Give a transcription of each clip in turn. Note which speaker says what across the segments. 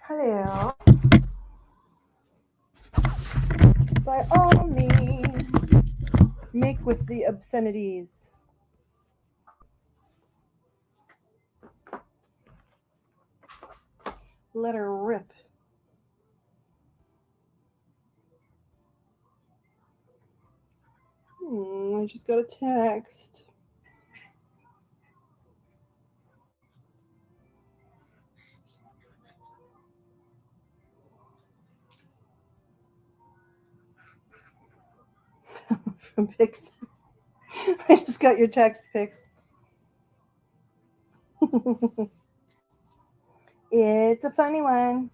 Speaker 1: Hello. By all means, make with the obscenities. Let her rip. I just got a text. From Pix. I just got your text, Pix. It's a funny one.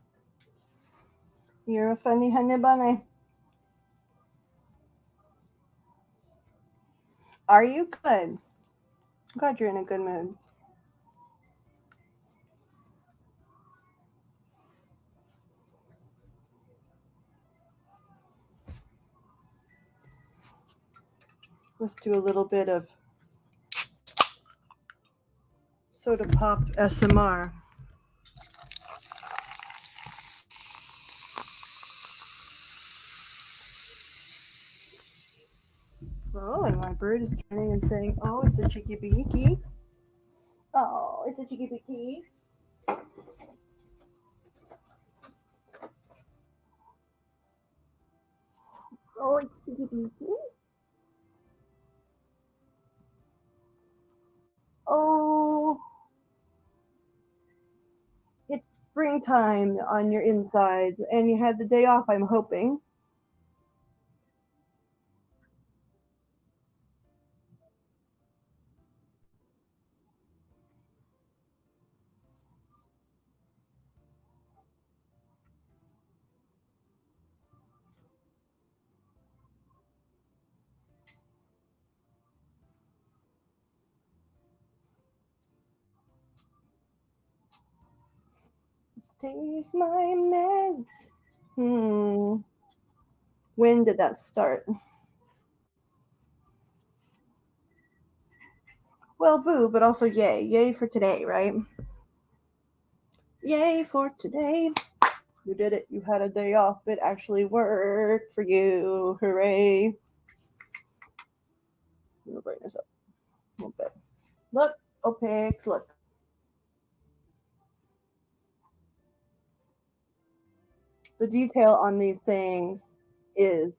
Speaker 1: You're a funny honey bunny. Are you good? I'm glad you're in a good mood. Let's do a little bit of soda pop SMR. Oh, and my bird is turning and saying, "Oh, it's a chicky beaky. Oh, it's a chicky beaky." Oh, it's chicky beaky. Oh, it's springtime on your inside, and you had the day off, I'm hoping. Take my meds. When did that start? Well, boo, but also yay. Yay for today, right? Yay for today. You did it. You had a day off. It actually worked for you. Hooray. I'm going to bring this up a little bit. Look, opaque, look. The detail on these things is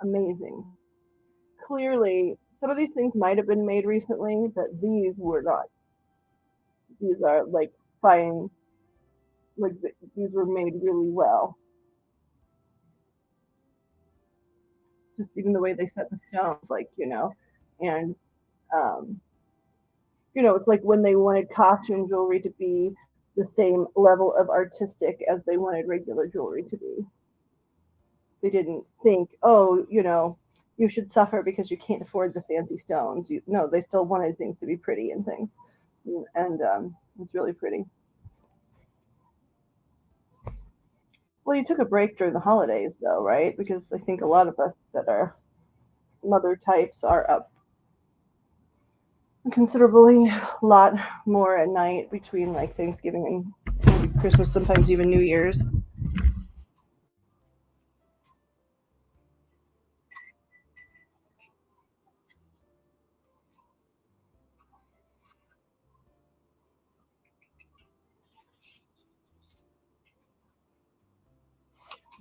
Speaker 1: amazing. Clearly, some of these things might have been made recently, but these were not. These are like fine, like these were made really well. Just even the way they set the stones, like, and um, it's like when they wanted costume jewelry to be the same level of artistic as they wanted regular jewelry to be. They didn't think, oh, you should suffer because you can't afford the fancy stones. No, they still wanted things to be pretty and things, and it's really pretty. Well, you took a break during the holidays, though, right? Because I think a lot of us that are mother types are up considerably a lot more at night between like Thanksgiving and Christmas, sometimes even New Year's.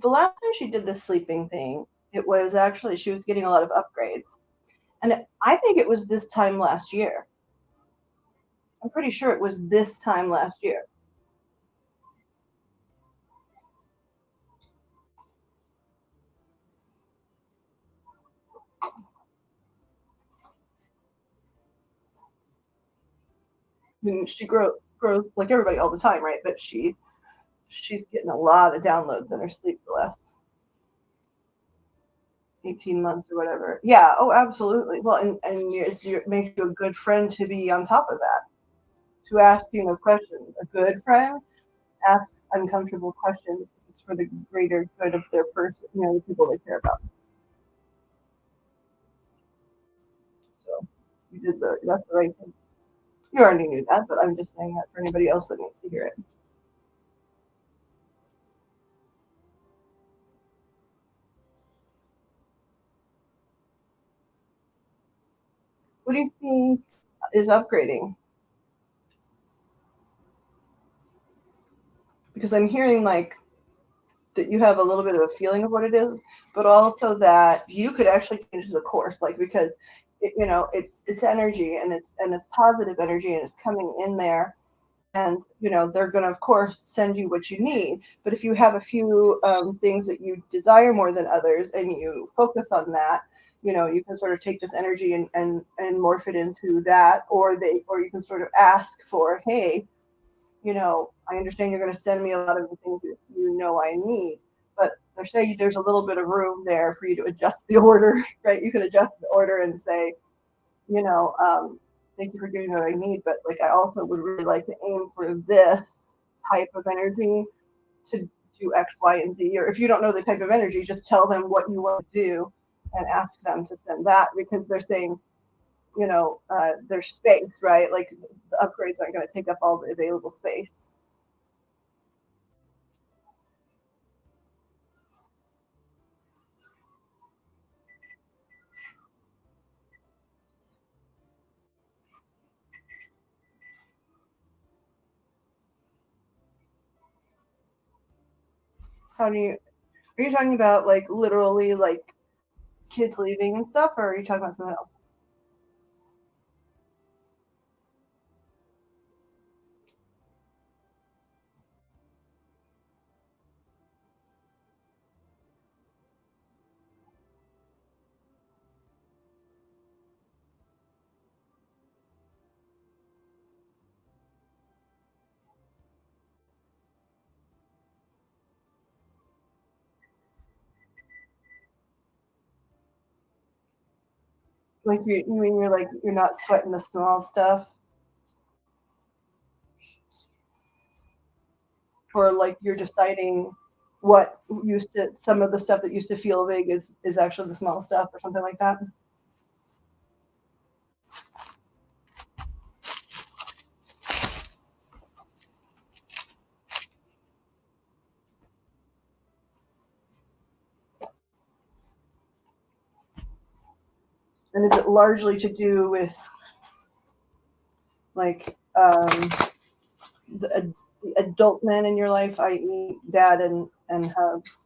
Speaker 1: The last time she did this sleeping thing, it was actually she was getting a lot of upgrades, and I think it was this time last year. I'm pretty sure it was this time last year. mean, she grows like everybody all the time, right? But she's getting a lot of downloads in her sleep the last 18 months or whatever. Yeah, oh, absolutely. Well, and it makes you a good friend to be on top of that, to ask, questions. A good friend asks uncomfortable questions. It's for the greater good of their person, the people they care about. So that's the right thing. You already knew that, but I'm just saying that for anybody else that needs to hear it. What do you think is upgrading? Because I'm hearing like that you have a little bit of a feeling of what it is, but also that you could actually change the course, like because it's energy and it's positive energy and it's coming in there, and they're going to of course send you what you need. But if you have a few things that you desire more than others and you focus on that, you can sort of take this energy and morph it into that, or you can sort of ask for, hey, I understand you're going to send me a lot of the things that I need, but they're saying there's a little bit of room there for you to adjust the order, right? You can adjust the order and say, you know, um, thank you for giving me what I need, but like I also would really like to aim for this type of energy to do X, Y, and Z. Or if you don't know the type of energy, just tell them what you want to do and ask them to send that, because they're saying, there's space, right? Like the upgrades aren't going to take up all the available space. How do you? Are you talking about like literally like kids leaving and stuff, or are you talking about something else? Like you mean you're like you're not sweating the small stuff, or like you're deciding what used to some of the stuff that used to feel big is actually the small stuff or something like that. And is it largely to do with like the adult men in your life, i.e., dad and hugs?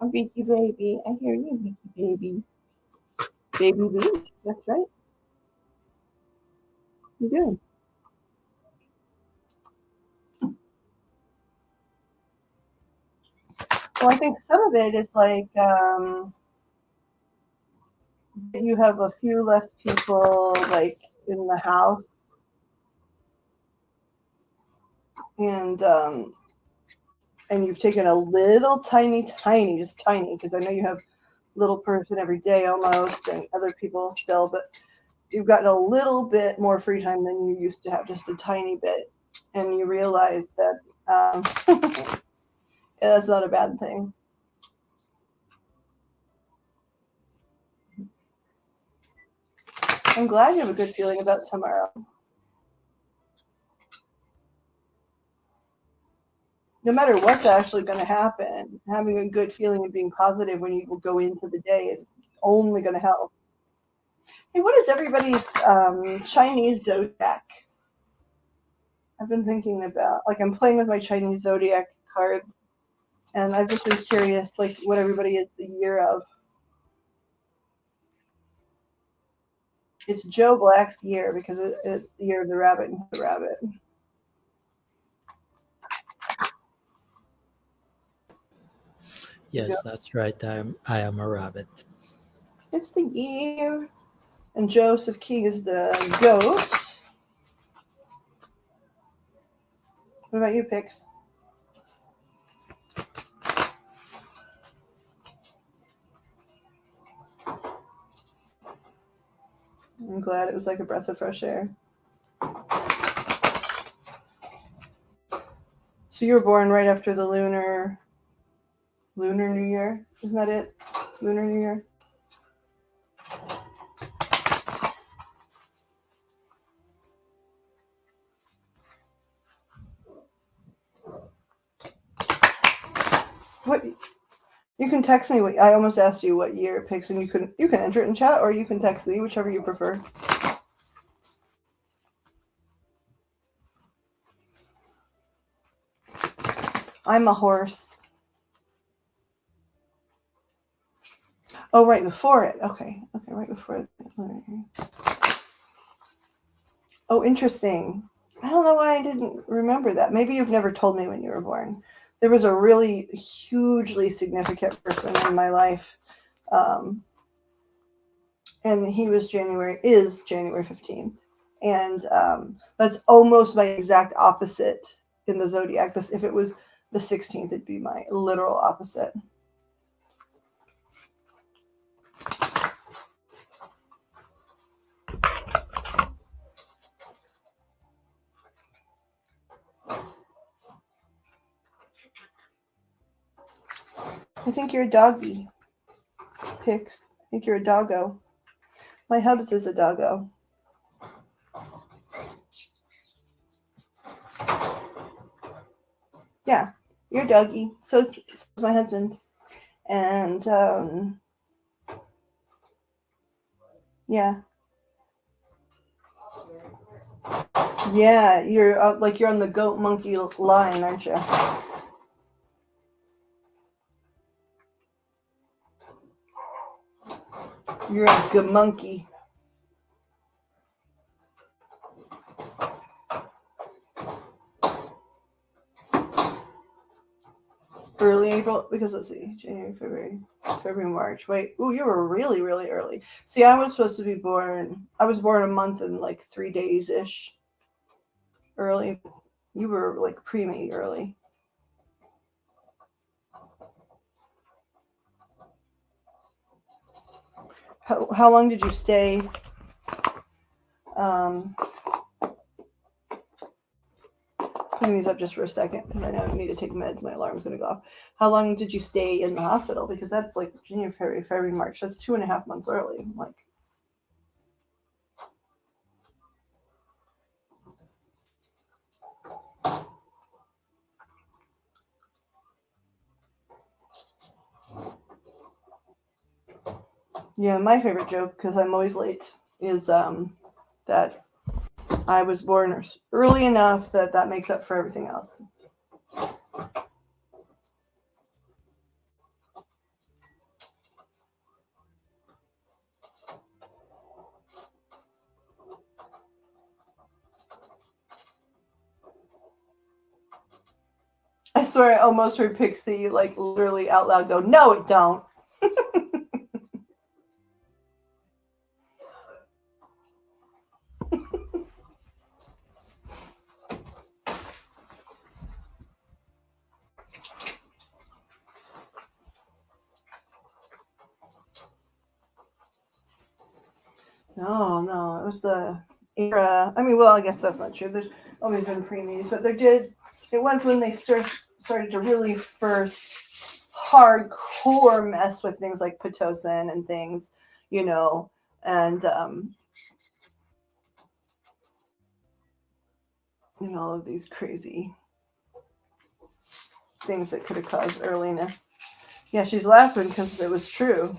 Speaker 1: A Beaky baby, I hear you, Beaky baby, baby bee. That's right, you do. Well, I think some of it is like you have a few less people like in the house, and you've taken a little tiny, just tiny, because I know you have little person every day almost, and other people still, but you've gotten a little bit more free time than you used to have, just a tiny bit, and you realize that yeah, that's not a bad thing. I'm glad you have a good feeling about tomorrow. No matter what's actually going to happen, having a good feeling and being positive when you go into the day is only going to help. Hey, what is everybody's Chinese zodiac? I've been thinking about, like, I'm playing with my Chinese zodiac cards, and I've just been curious, like, what everybody is the year of. It's Joe Black's year because it's the year of the rabbit and the rabbit. Joe,
Speaker 2: Yes, that's right. I am a rabbit.
Speaker 1: it's the year. And Joseph King is the goat. What about you, Pix? I'm glad it was like a breath of fresh air. So you were born right after the lunar New Year, isn't that it? Lunar New Year. What? You can text me. What I almost asked you what year it picks, and you can enter it in chat, or you can text me, whichever you prefer. I'm a horse. Oh, right before it. Okay, right before it. Oh, interesting. I don't know why I didn't remember that. Maybe you've never told me when you were born. There was a really hugely significant person in my life, um, and he was January 15th, and that's almost my exact opposite in the zodiac. This if it was the 16th, it'd be my literal opposite. I think you're a doggy, Pix. I think you're a doggo. My hubs is a doggo. Yeah, you're a doggy. So's my husband. And yeah, yeah, you're like you're on the goat monkey line, aren't you? You're a good monkey. Early April, because let's see, January, February, March. Wait, ooh, you were really, really early. See, I was supposed to be born. I was born a month and like 3 days ish early. You were like pre-me early. How long did you stay? Um, Putting these up just for a second because I know I need to take meds. My alarm's going to go off. How long did you stay in the hospital? Because that's like January, February, March. That's 2.5 months early. Like, yeah, my favorite joke, because I'm always late, is that I was born early enough that makes up for everything else. I swear I almost heard Pixie like literally out loud go, "No, it don't." No, it was the era. I mean, well, I guess that's not true. There's always been preemies, but there did. It was when they started to really first hardcore mess with things like pitocin and things, you know, and all of these crazy things that could have caused earliness. Yeah, she's laughing because it was true.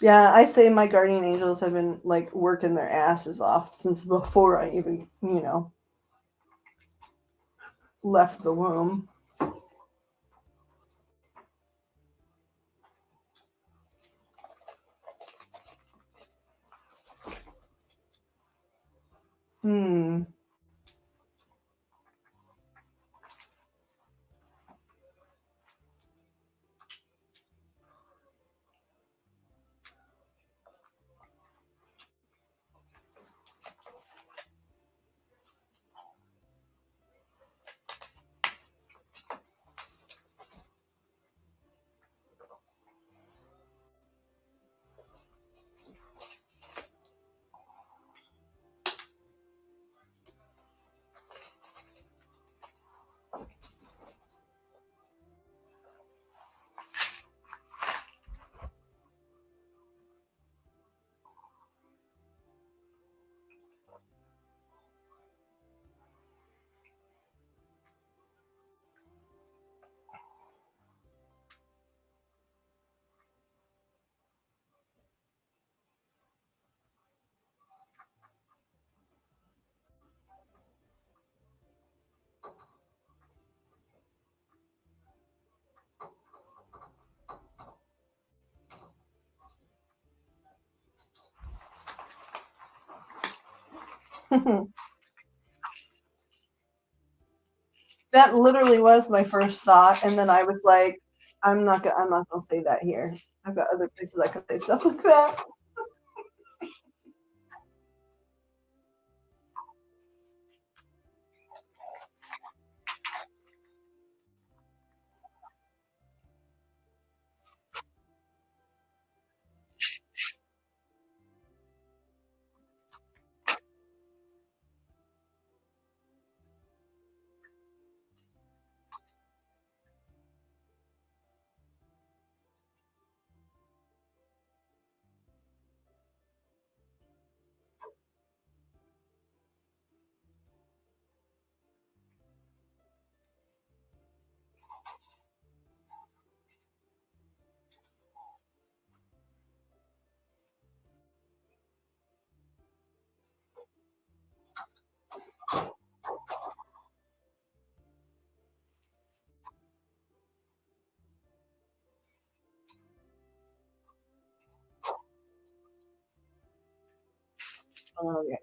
Speaker 1: Yeah, I say my guardian angels have been like working their asses off since before I even. left the womb. Hmm. That literally was my first thought, and then I was like, I'm not gonna say that here. I've got other places I can say stuff like that. Oh yeah.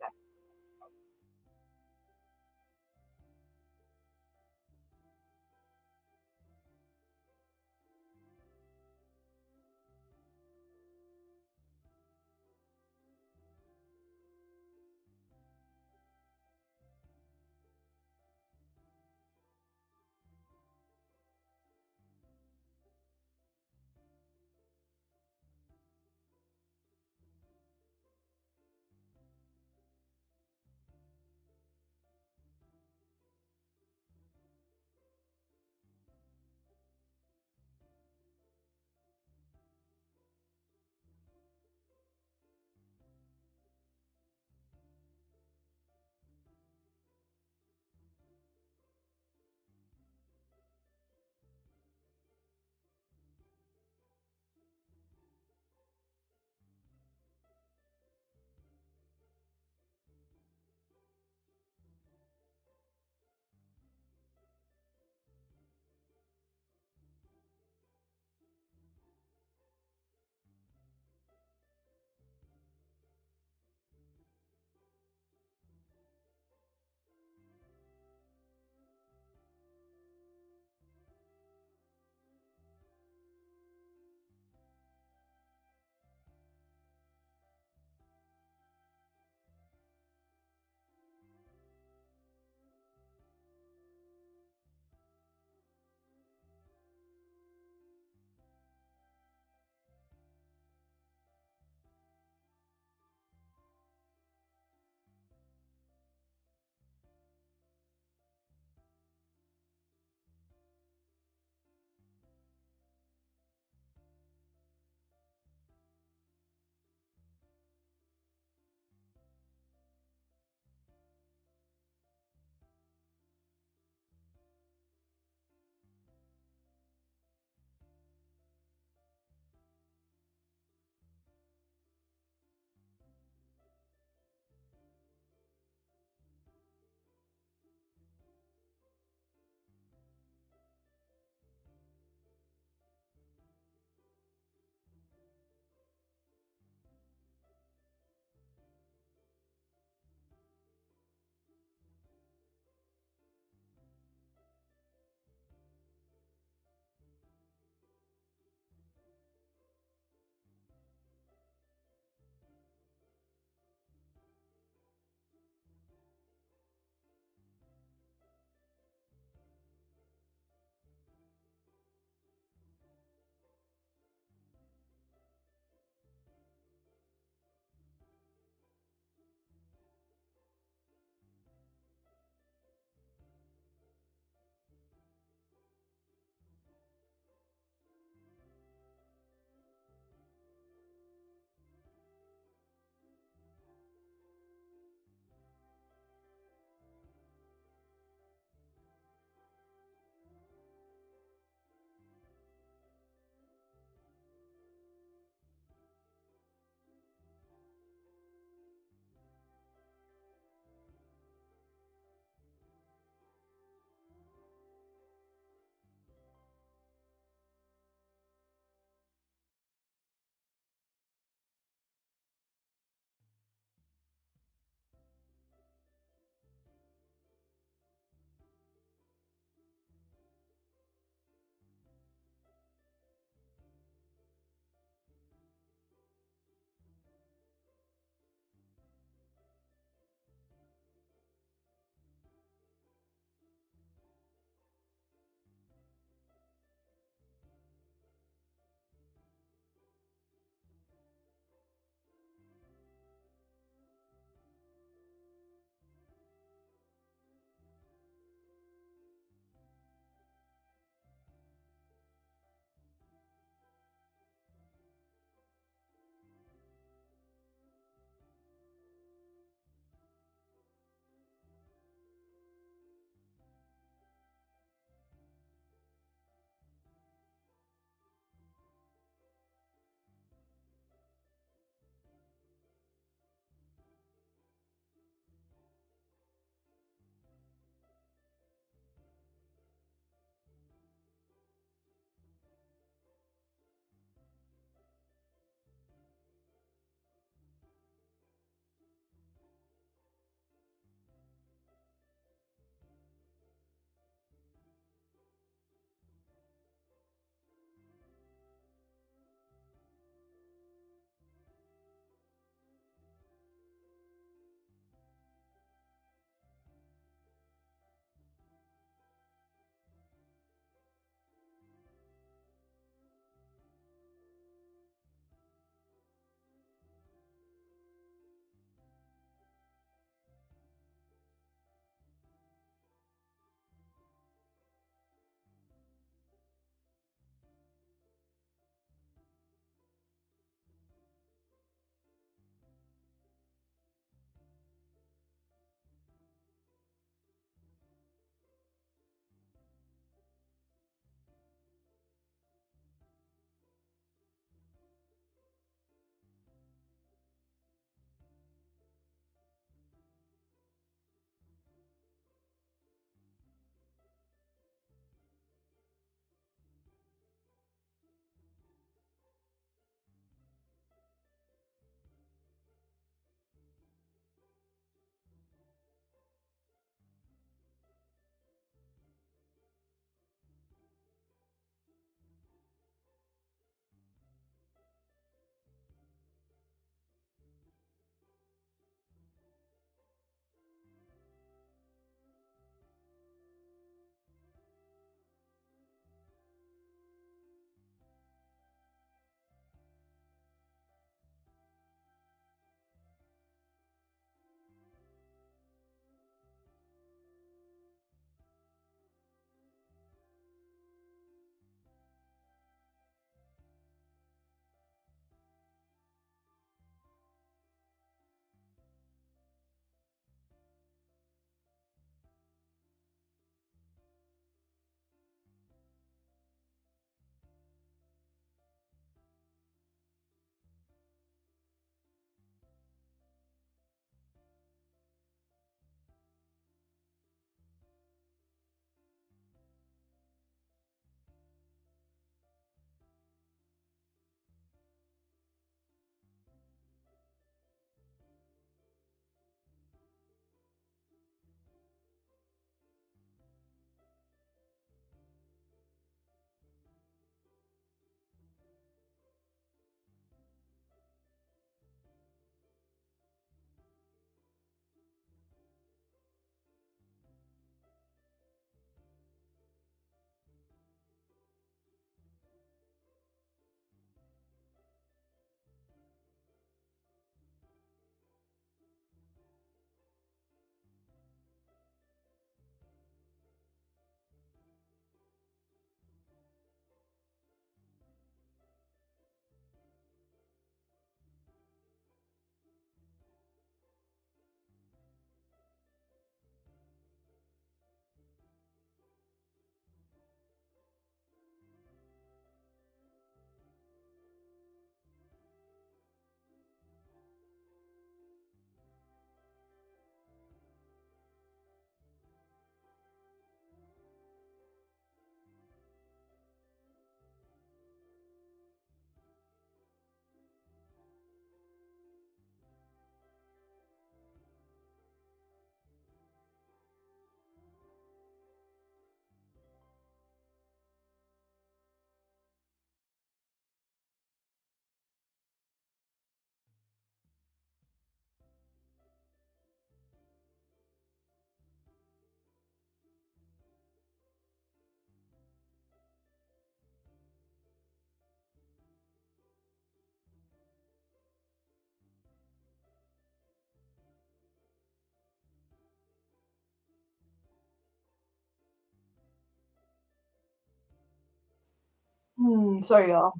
Speaker 1: Sorry, y'all.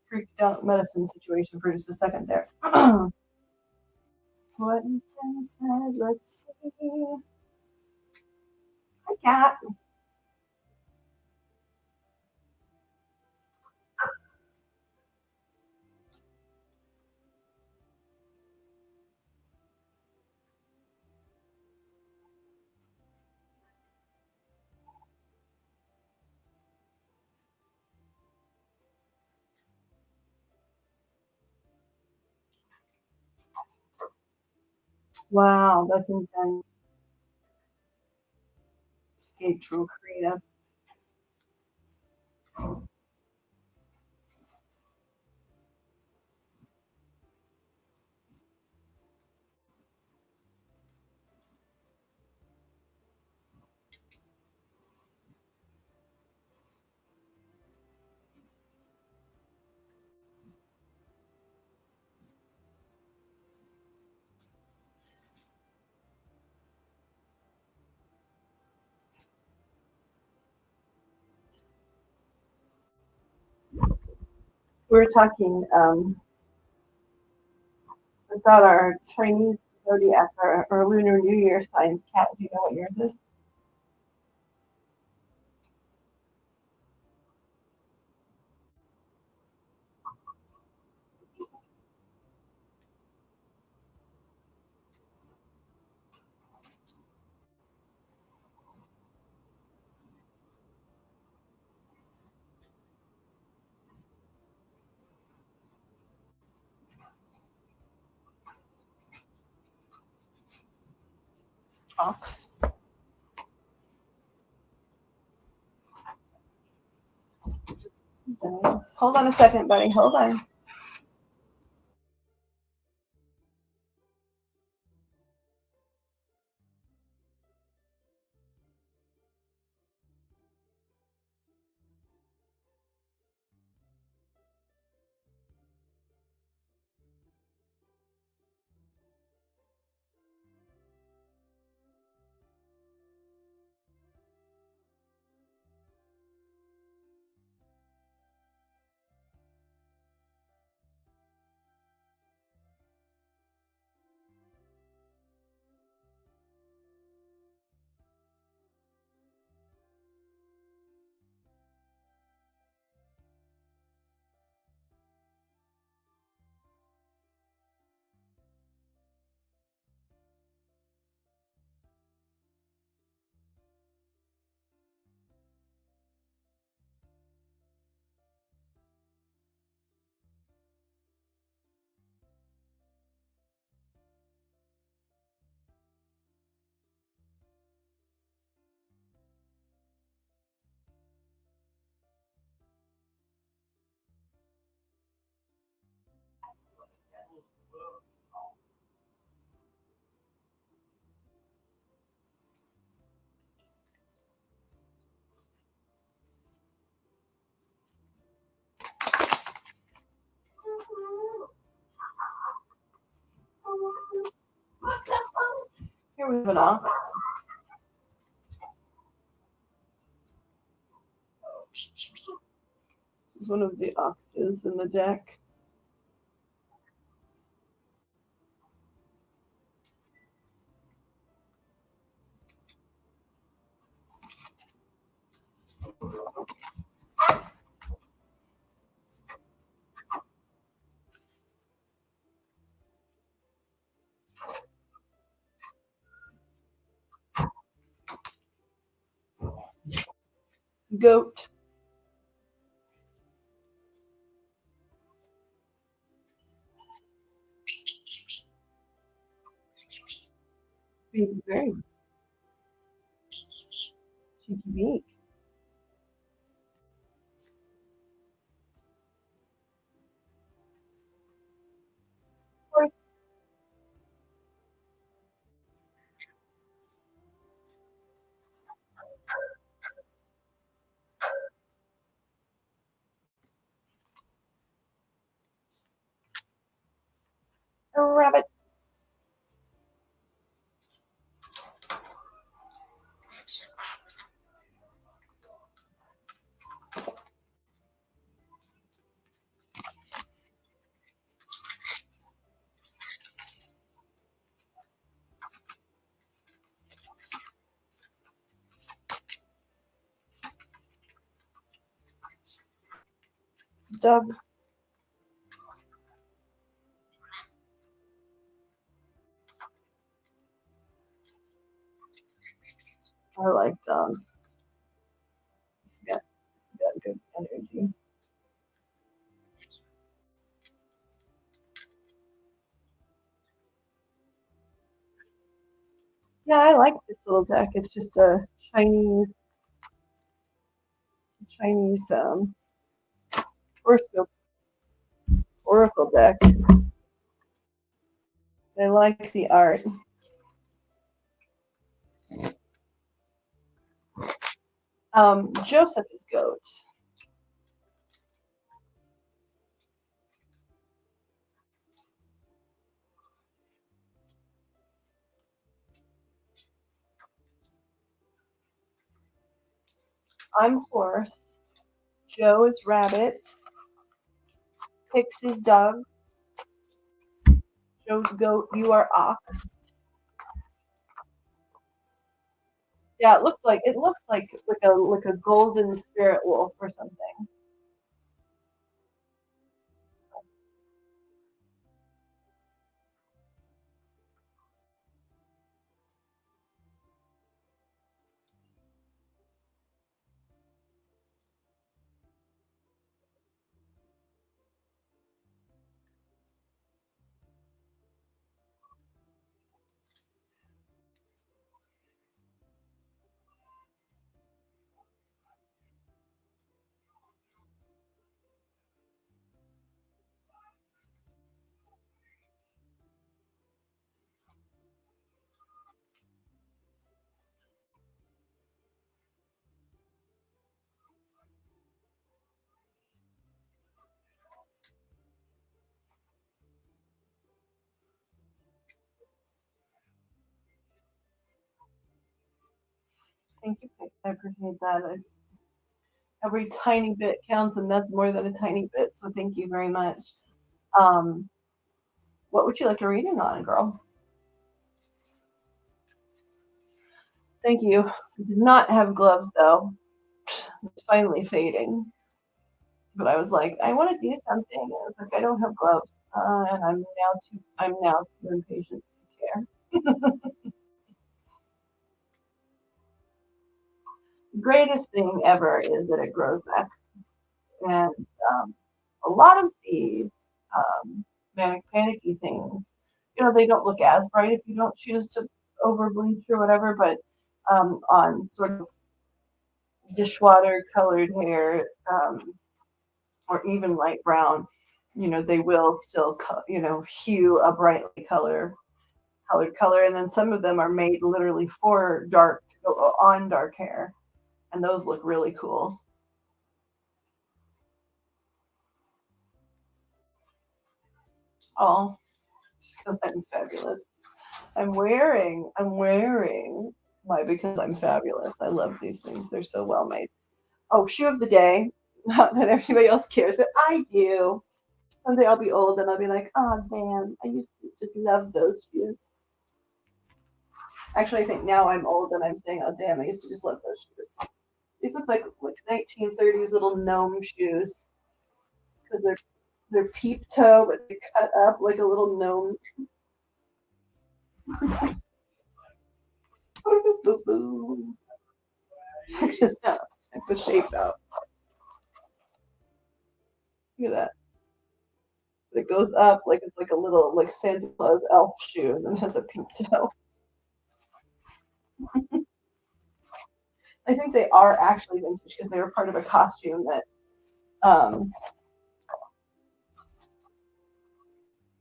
Speaker 1: Freaked out medicine situation for just a second there. What is inside? Let's see. Hi, cat. Wow, that's intense. Escape from Korea. We were talking about our Chinese zodiac, our Lunar New Year signs. Cat, do you know what yours is? Ox. Hold on a second, buddy. Hold on. Here we have an ox. This is one of the oxes in the deck. Goat. Baby bird. Cheeky beak. A rabbit. Doug. I like Doug. He's got good energy. Yeah, I like this little deck. It's just a Chinese horoscope oracle deck. I like the art. Joseph is goat. I'm horse. Joe is rabbit. Pix is dog. Joe's goat. You are ox. Yeah, it looks like a golden spirit wolf or something. Thank you, Pix. I appreciate that. Every tiny bit counts, and that's more than a tiny bit. So thank you very much. Um, what would you like a reading on, girl? Thank you. I did not have gloves though. It's finally fading. But I was like, I want to do something. I was like, I don't have gloves, and I'm now too impatient to care. The greatest thing ever is that it grows back, and um, a lot of these manic panicky things, they don't look as bright if you don't choose to over bleach or whatever, but on sort of dishwater colored hair, or even light brown, they will still, hue a brightly colored color. And then some of them are made literally for dark, on dark hair. And those look really cool. Oh, because I'm fabulous. I'm wearing my Because I'm Fabulous. I love these things. They're so well made. Oh, shoe of the day. Not that everybody else cares, but I do. Someday I'll be old and I'll be like, oh damn, I used to just love those shoes. Actually, I think now I'm old and I'm saying, oh damn, I used to just love those shoes. These look like 1930s little gnome shoes because they're peep toe, but they cut up like a little gnome. Just check the shape out. Look at that. It goes up like it's like a little like Santa Claus elf shoe and then has a peep toe. I think they are actually vintage because they were part of a costume um,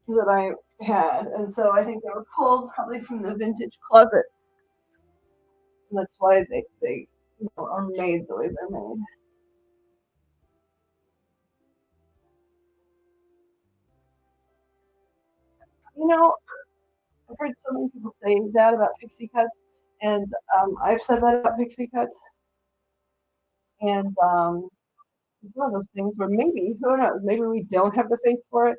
Speaker 1: that I had, and so I think they were pulled probably from the vintage closet. And that's why they are made the way they're made. You know, I've heard so many people say that about pixie cuts, and I've said that about pixie cuts, and it's one of those things where maybe who knows, maybe we don't have the face for it,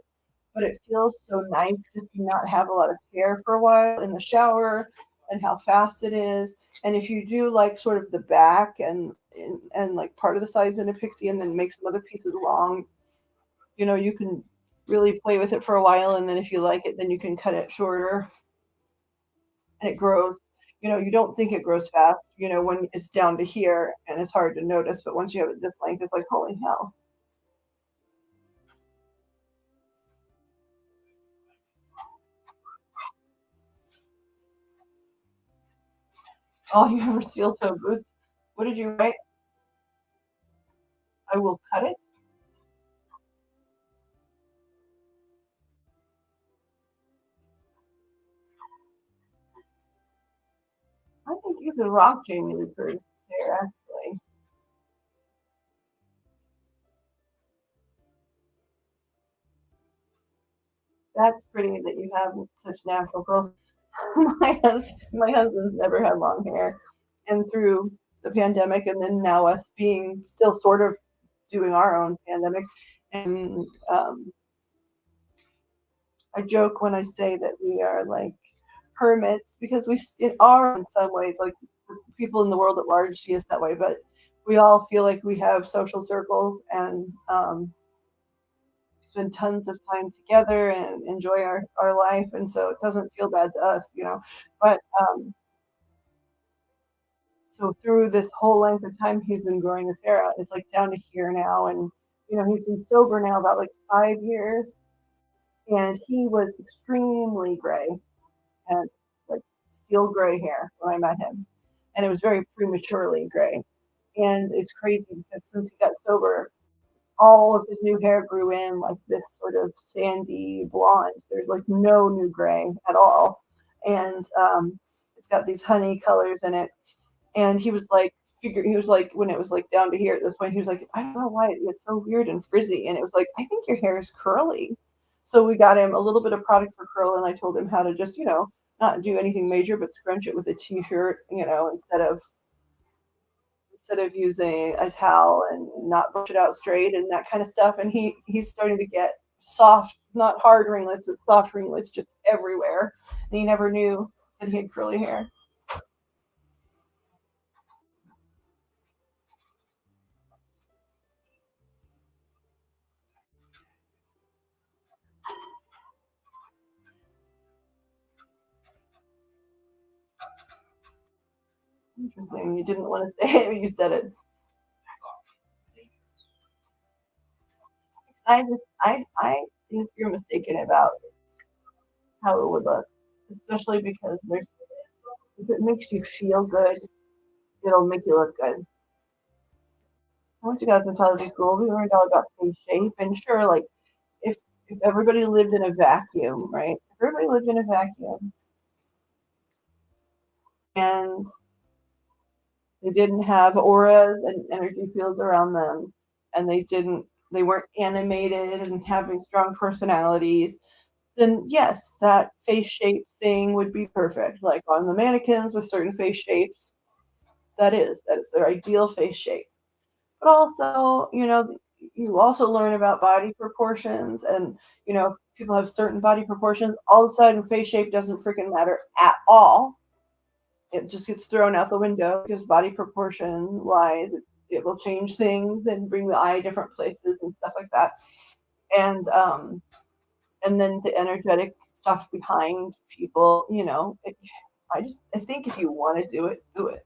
Speaker 1: but it feels so nice just to not have a lot of hair for a while in the shower and how fast it is. And if you do like sort of the back and like part of the sides in a pixie and then make some other pieces long, You can really play with it for a while, and then if you like it, then you can cut it shorter and it grows. You don't think it grows fast, when it's down to here and it's hard to notice, but once you have it this length, it's like, holy hell. Oh, you ever steel toe boots? What did you write? I will cut it. I think you could rock Jamie Lee Curtis there, actually. That's pretty that you have such natural growth. My husband's never had long hair, and through the pandemic, and then now us being still sort of doing our own pandemic, and I joke when I say that we are like hermits because are in some ways like people in the world at large see us that way, but we all feel like we have social circles and spend tons of time together and enjoy our life, and so it doesn't feel bad to us. But so through this whole length of time he's been growing his hair out, it's like down to here now, and he's been sober now about like 5 years, and he was extremely gray and like steel gray hair when I met him, and it was very prematurely gray. And it's crazy because since he got sober, all of his new hair grew in like this sort of sandy blonde. There's like no new gray at all, and it's got these honey colors in it. And he was like, when it was like down to here at this point, he was like, I don't know why it's so weird and frizzy. And it was like, I think your hair is curly. So we got him a little bit of product for curl, and I told him how to just, not do anything major, but scrunch it with a t-shirt, instead of using a towel and not brush it out straight and that kind of stuff. And he's starting to get soft, not hard ringlets, but soft ringlets just everywhere. And he never knew that he had curly hair. Interesting. You didn't want to say it, but you said it. I think you're mistaken about how it would look, especially because if it makes you feel good, it'll make you look good. I went to cosmetology school. We learned all about face shape, and sure, like if if everybody lived in a vacuum, right? If everybody lived in a vacuum and they didn't have auras and energy fields around them, and they weren't animated and having strong personalities, then yes, that face shape thing would be perfect. Like on the mannequins with certain face shapes, that is their ideal face shape. But also, you also learn about body proportions, and people have certain body proportions. All of a sudden, face shape doesn't freaking matter at all. It just gets thrown out the window because body proportion wise, it will change things and bring the eye different places and stuff like that. And and then the energetic stuff behind people, I think if you want to do it, do it.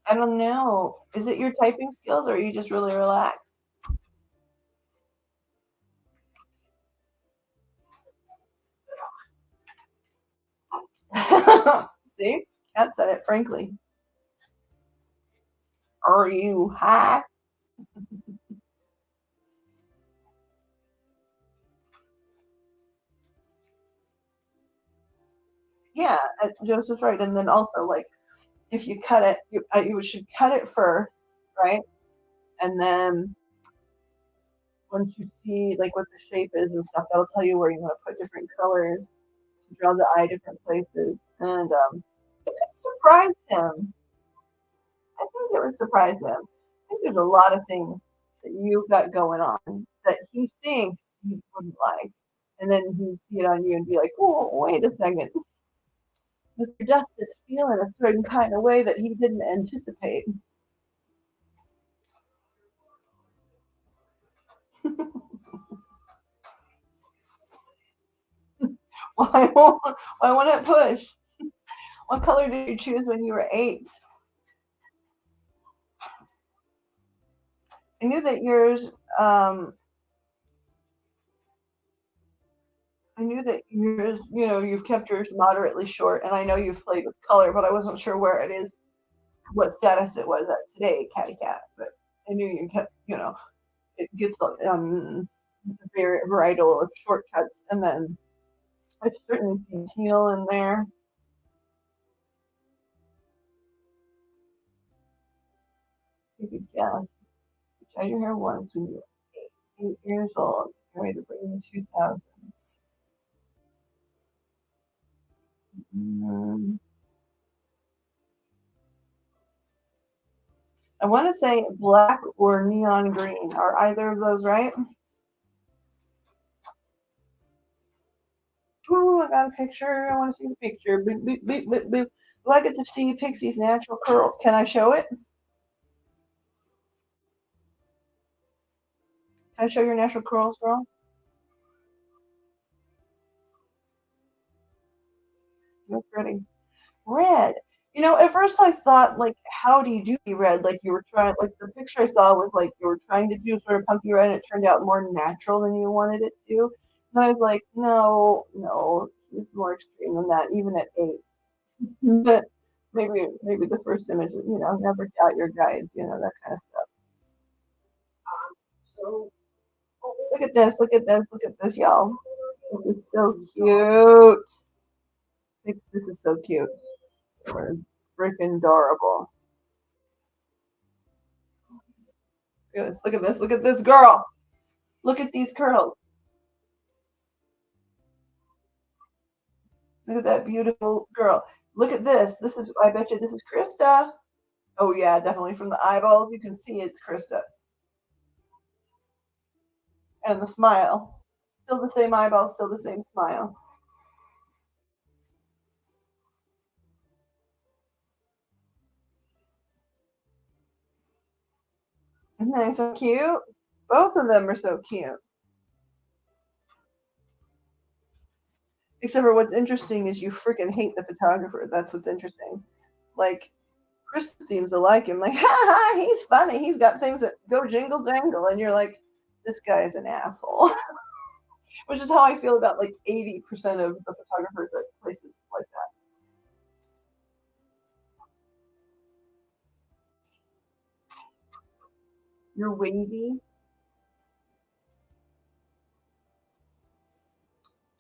Speaker 1: I don't know. Is it your typing skills, or are you just really relaxed? See, Kat said it frankly. Are you high? Yeah, Joseph's right. And then also, like, if you cut it, you should cut it first, right? And then once you see like what the shape is and stuff, that'll tell you where you want to put different colors to draw the eye different places. And it surprised him. I think it would surprise him. I think there's a lot of things that you've got going on that he thinks he wouldn't like, and then he'd see it on you and be like, "Oh, wait a second." Mr. Justice feeling a certain kind of way that he didn't anticipate. Why won't it push? What color did you choose when you were 8? I knew that yours. I knew that yours. You've kept yours moderately short, and I know you've played with color, but I wasn't sure where it is, what status it was at today, Catty Cat. But I knew you kept. It gets very varietal of shortcuts, and then I've certainly seen teal in there. You could guess. You dyed your hair once when you were 8 years old. You're ready to bring in the 2000s. Mm, I want to say black or neon green. Are either of those right? Ooh, I got a picture. I want to see the picture. Boop, boop, boop, boop, boop. Do I get to see Pixie's natural curl? Can I show it? Can I show your natural curls, girl? You're pretty. Red. At first I thought, like, how do you do red? Like, you were trying, like, the picture I saw was like you were trying to do sort of punky red, and it turned out more natural than you wanted it to. And I was like, no, no, it's more extreme than that, even at 8. But maybe the first image, never doubt your guides, that kind of stuff. So look at this, look at this, look at this, y'all. This is so cute. This is so cute. We're freaking adorable. Look at this. Look at this girl. Look at these curls. Look at that beautiful girl. Look at this. I bet you this is Krista. Oh, yeah, definitely from the eyeballs. You can see it's Krista. And the smile. Still the same eyeball, still the same smile. Isn't that so cute? Both of them are so cute. Except for what's interesting is you freaking hate the photographer. That's what's interesting. Like, Chris seems to like him. Like, ha ha, he's funny. He's got things that go jingle jangle. And you're like, this guy is an asshole. Which is how I feel about like 80% of the photographers at places like that. You're wavy.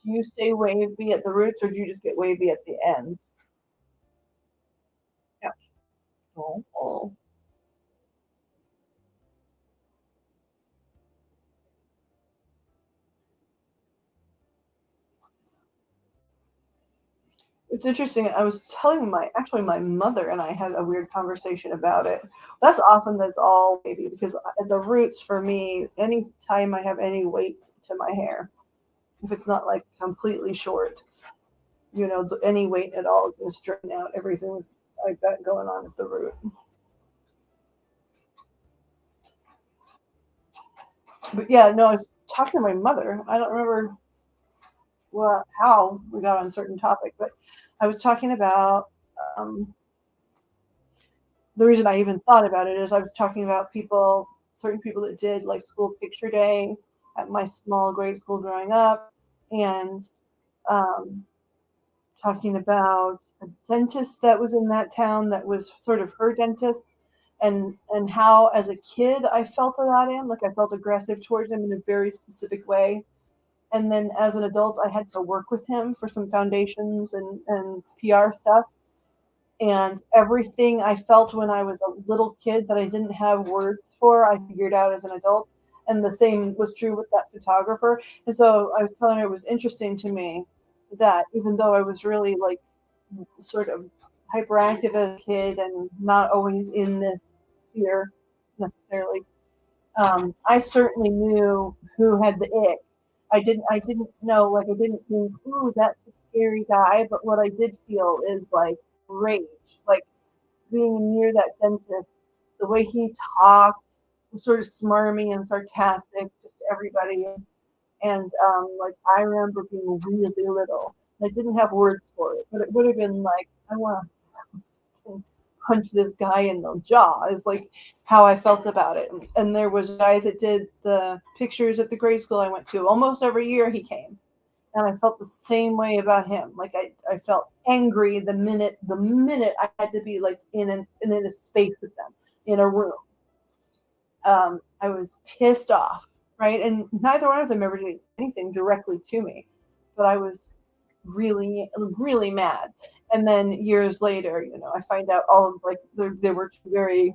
Speaker 1: Do you stay wavy at the roots or do you just get wavy at the ends? Yeah. Oh. It's interesting. I was telling my mother and I had a weird conversation about it. That's awesome. That's all wavy because at the roots for me, anytime I have any weight to my hair, if it's not like completely short, any weight at all is going to straighten out everything's like that going on at the root. But yeah, no, I was talking to my mother. I don't remember how we got on a certain topic, but I was talking about um, the reason I even thought about it is I was talking about certain people that did like school picture day at my small grade school growing up, and um, talking about a dentist that was in that town that was sort of her dentist, and how as a kid I felt about him, like I felt aggressive towards him in a very specific way. And then as an adult, I had to work with him for some foundations and PR stuff. And everything I felt when I was a little kid that I didn't have words for, I figured out as an adult. And the same was true with that photographer. And so I was telling her it was interesting to me that even though I was really like sort of hyperactive as a kid and not always in this sphere necessarily, I certainly knew who had the ick. I didn't know, like I didn't think, ooh, that's a scary guy, but what I did feel is like rage, like being near that dentist, the way he talked was sort of smarmy and sarcastic, just to everybody. And like I remember being really little. I didn't have words for it, but it would have been like, I want to punch this guy in the jaw, is like how I felt about it. And there was a guy that did the pictures at the grade school I went to. Almost every year he came. And I felt the same way about him. Like I felt angry the minute I had to be like in a space with them in a room. I was pissed off, right? And neither one of them ever did anything directly to me, but I was really, really mad. And then years later, I find out all of like there were two very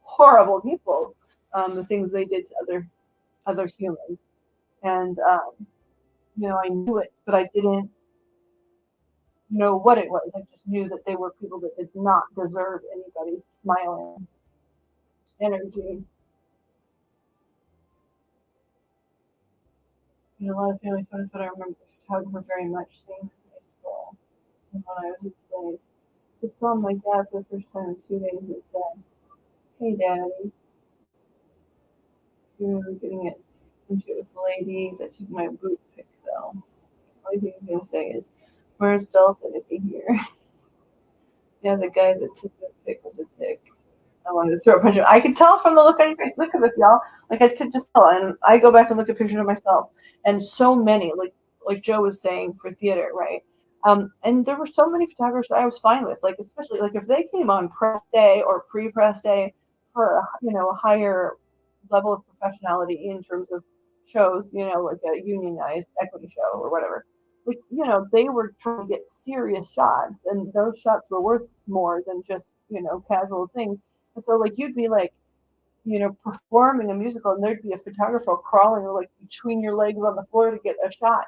Speaker 1: horrible people, the things they did to other humans, and I knew it, but I didn't know what it was. I just knew that they were people that did not deserve anybody's smiling energy. A lot of family photos, but I remember the photographer very much seeing in high school and when I was in place. Just saw my dad for the first time in 2 days and said, "Hey, Daddy." I remember getting it, and she was the lady that took my boot pic, though. The only thing I'm going to say is, where's Dalton? Is he here? Yeah, the guy that took the pic was a dick. I wanted to throw a punch. I could tell from the look on your face. Look at this, y'all. Like I could just tell. And I go back and look at pictures of myself, and so many, like Joe was saying for theater, right? And there were so many photographers I was fine with. Like especially like if they came on press day or pre-press day for a higher level of professionality in terms of shows, like a unionized equity show or whatever. Like they were trying to get serious shots, and those shots were worth more than just casual things. And so like you'd be like, performing a musical and there'd be a photographer crawling like between your legs on the floor to get a shot.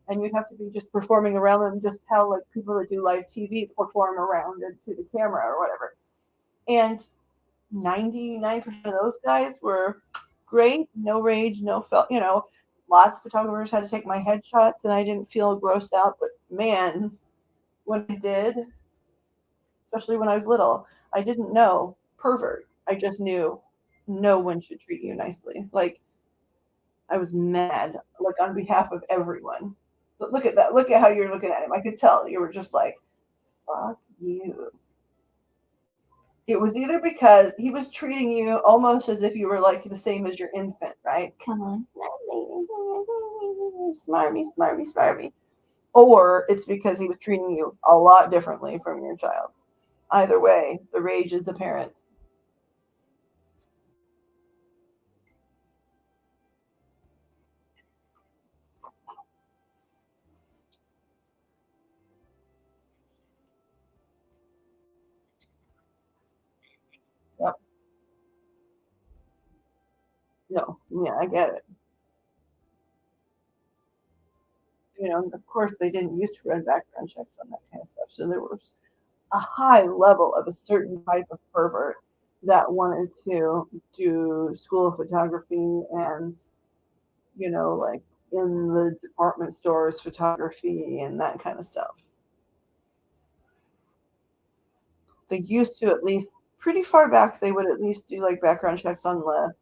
Speaker 1: And you'd have to be just performing around them just how like people that do live TV perform around it to the camera or whatever. And 99% of those guys were great, no rage, no felt. Lots of photographers had to take my headshots and I didn't feel grossed out, but man, when I did, especially when I was little, I didn't know pervert. I just knew no one should treat you nicely. Like I was mad, like on behalf of everyone. But look at that. Look at how you're looking at him. I could tell you were just like, fuck you. It was either because he was treating you almost as if you were like the same as your infant, right? Come on, smarmy, smarmy, smarmy. Or it's because he was treating you a lot differently from your child. Either way, the rage is apparent. Yep. No, yeah, I get it. Of course, they didn't used to run background checks on that kind of stuff. So there was a high level of a certain type of pervert that wanted to do school of photography and, like in the department stores, photography and that kind of stuff. They used to at least pretty far back, they would at least do like background checks on the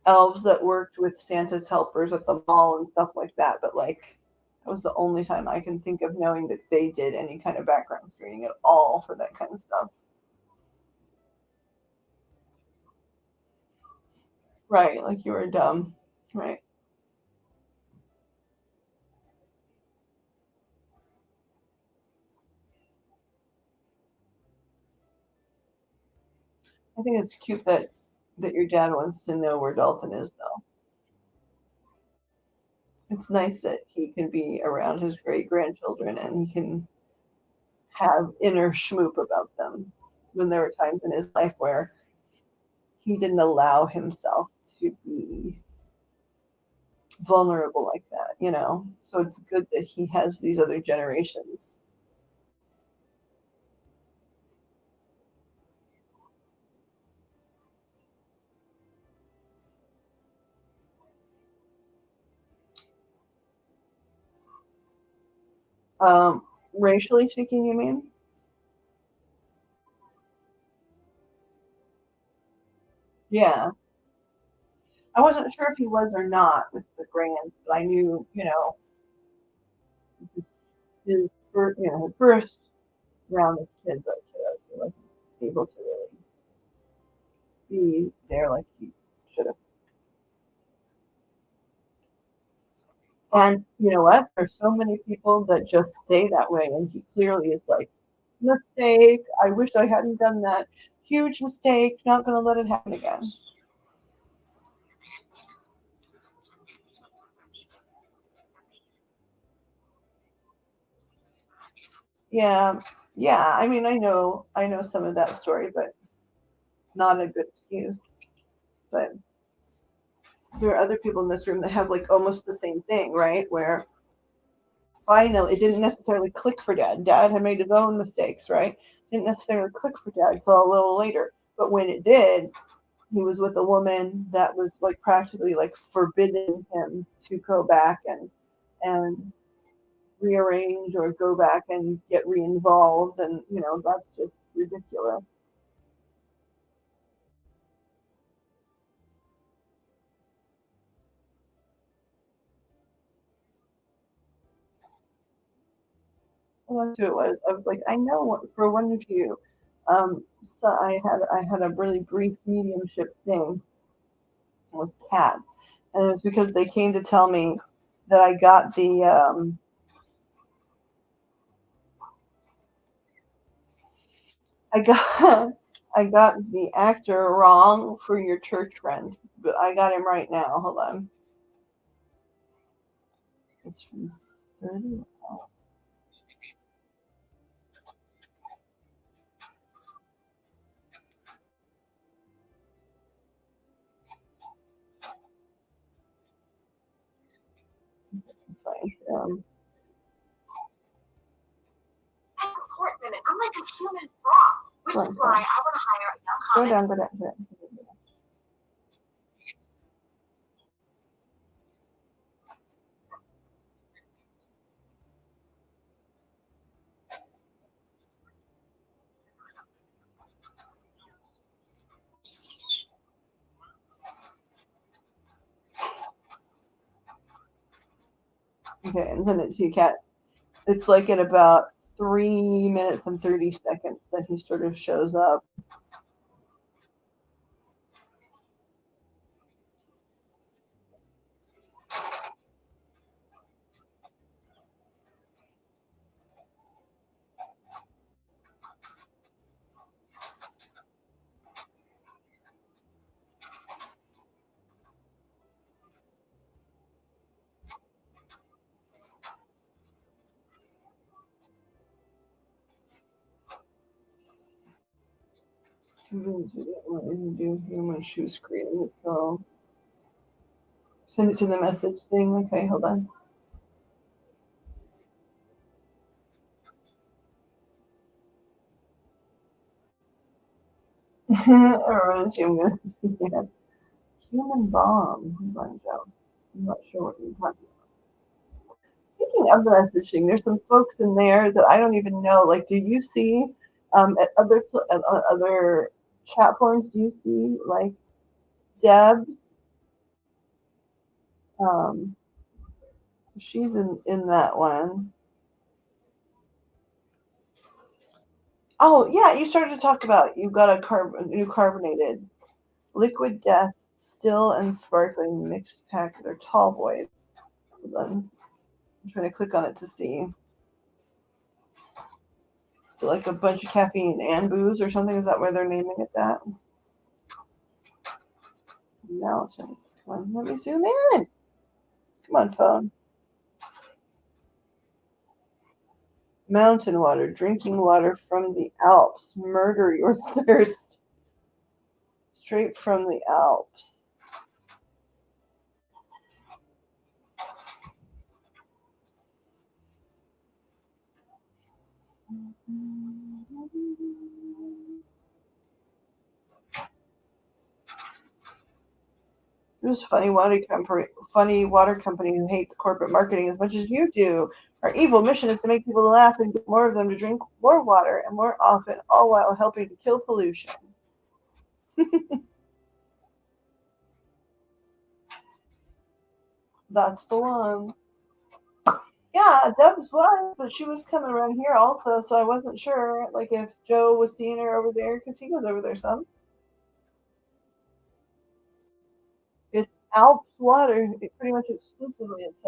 Speaker 1: elves that worked with Santa's helpers at the mall and stuff like that. But like, that was the only time I can think of knowing that they did any kind of background screening at all for that kind of stuff. Right, like you were dumb. Right. I think it's cute that your dad wants to know where Dalton is, though. It's nice that he can be around his great grandchildren and he can have inner schmoop about them when there were times in his life where he didn't allow himself to be vulnerable like that. So it's good that he has these other generations. Racially speaking, you mean? Yeah. I wasn't sure if he was or not with the grands, but I knew, his first, his first round of kids, like kiddos, he wasn't able to really be there like he should have. And you know what? There's so many people that just stay that way, and he clearly is like, mistake. I wish I hadn't done that. Huge mistake. Not going to let it happen again. Yeah, yeah. I mean, I know some of that story, but not a good excuse. But there are other people in this room that have like almost the same thing, right? Where finally it didn't necessarily click for dad. Dad had made his own mistakes, right? Didn't necessarily click for dad until a little later. But when it did, he was with a woman that was like practically like forbidding him to go back and rearrange or go back and get re-involved, and that's just ridiculous. Well, that's who it was. I was like, I know for one of you. So I had a really brief mediumship thing with Cat, and it was because they came to tell me that I got I got the actor wrong for your church friend, but I got him right now. Hold on. It's from 30. Like, I'm like a human frog, which is why I want to hire a young comic. Go down, go down, go down. Okay, and send it to you, Cat. It's like in about 3 minutes and 30 seconds that he sort of shows up. Convinced we didn't want to do human shoe screening, so send it to the message thing. Okay, hold on. Alright, I'm gonna yeah. Human bomb. Hold on, Joe. I'm not sure what you're talking about. Speaking of the messaging, there's some folks in there that I don't even know. Like, do you see at other chat forums? Do you see like Deb? Um, she's in that one. Oh yeah, you started to talk about you got a new carbonated liquid death, still and sparkling mixed pack. They're tall boys. Hold on. I'm trying to click on it to see. So like a bunch of caffeine and booze or something. Is that why they're naming it that? Mountain. Come on, let me zoom in. Come on, phone. Mountain water, drinking water from the Alps. Murder your thirst. Straight from the Alps. Who's funny water company who hates corporate marketing as much as you do? Our evil mission is to make people laugh and get more of them to drink more water and more often, all while helping to kill pollution. That's the one. Yeah, Deb's was, but she was coming around here also, so I wasn't sure, like, if Joe was seeing her over there, because he goes over there some. It's Alps water, pretty much exclusively, it's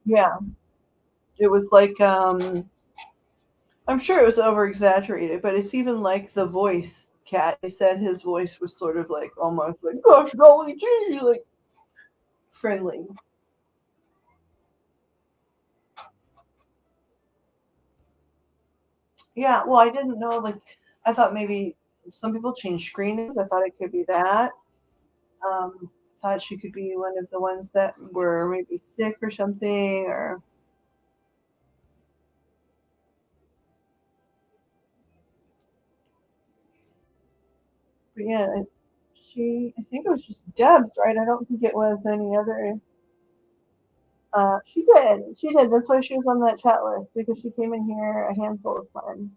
Speaker 1: yeah, it was like, I'm sure it was over exaggerated, but it's even like the voice cat. They said his voice was sort of like almost like, gosh, golly gee, like friendly. Yeah, well, I didn't know, like, I thought maybe some people change screen names. I thought it could be that. Thought she could be one of the ones that were maybe sick or something, or but yeah, I think it was just Deb's, right? I don't think it was any other. She did. That's why she was on that chat list because she came in here a handful of times.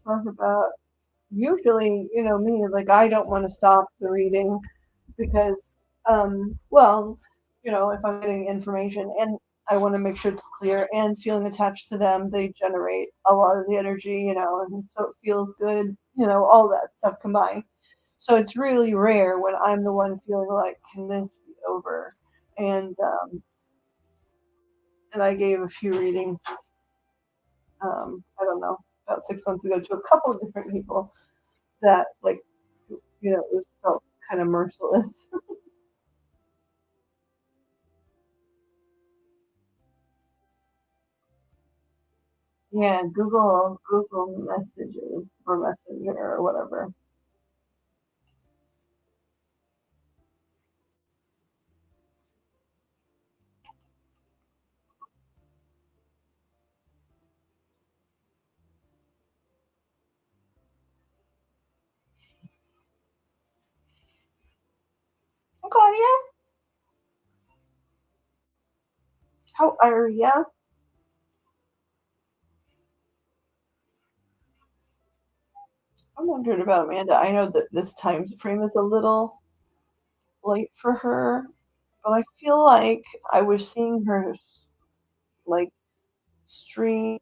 Speaker 1: Talk about usually, me, like I don't want to stop the reading because, well, if I'm getting information and I want to make sure it's clear and feeling attached to them, they generate a lot of the energy, and so it feels good, all that stuff combined. So it's really rare when I'm the one feeling like, can this be over? And and I gave a few readings, I don't know, about 6 months ago to a couple of different people that, like, it was felt kind of merciless. Yeah, Google Messages or Messenger or whatever. Claudia, how are ya? I'm wondering about Amanda. I know that this time frame is a little late for her, but I feel like I was seeing her like stream.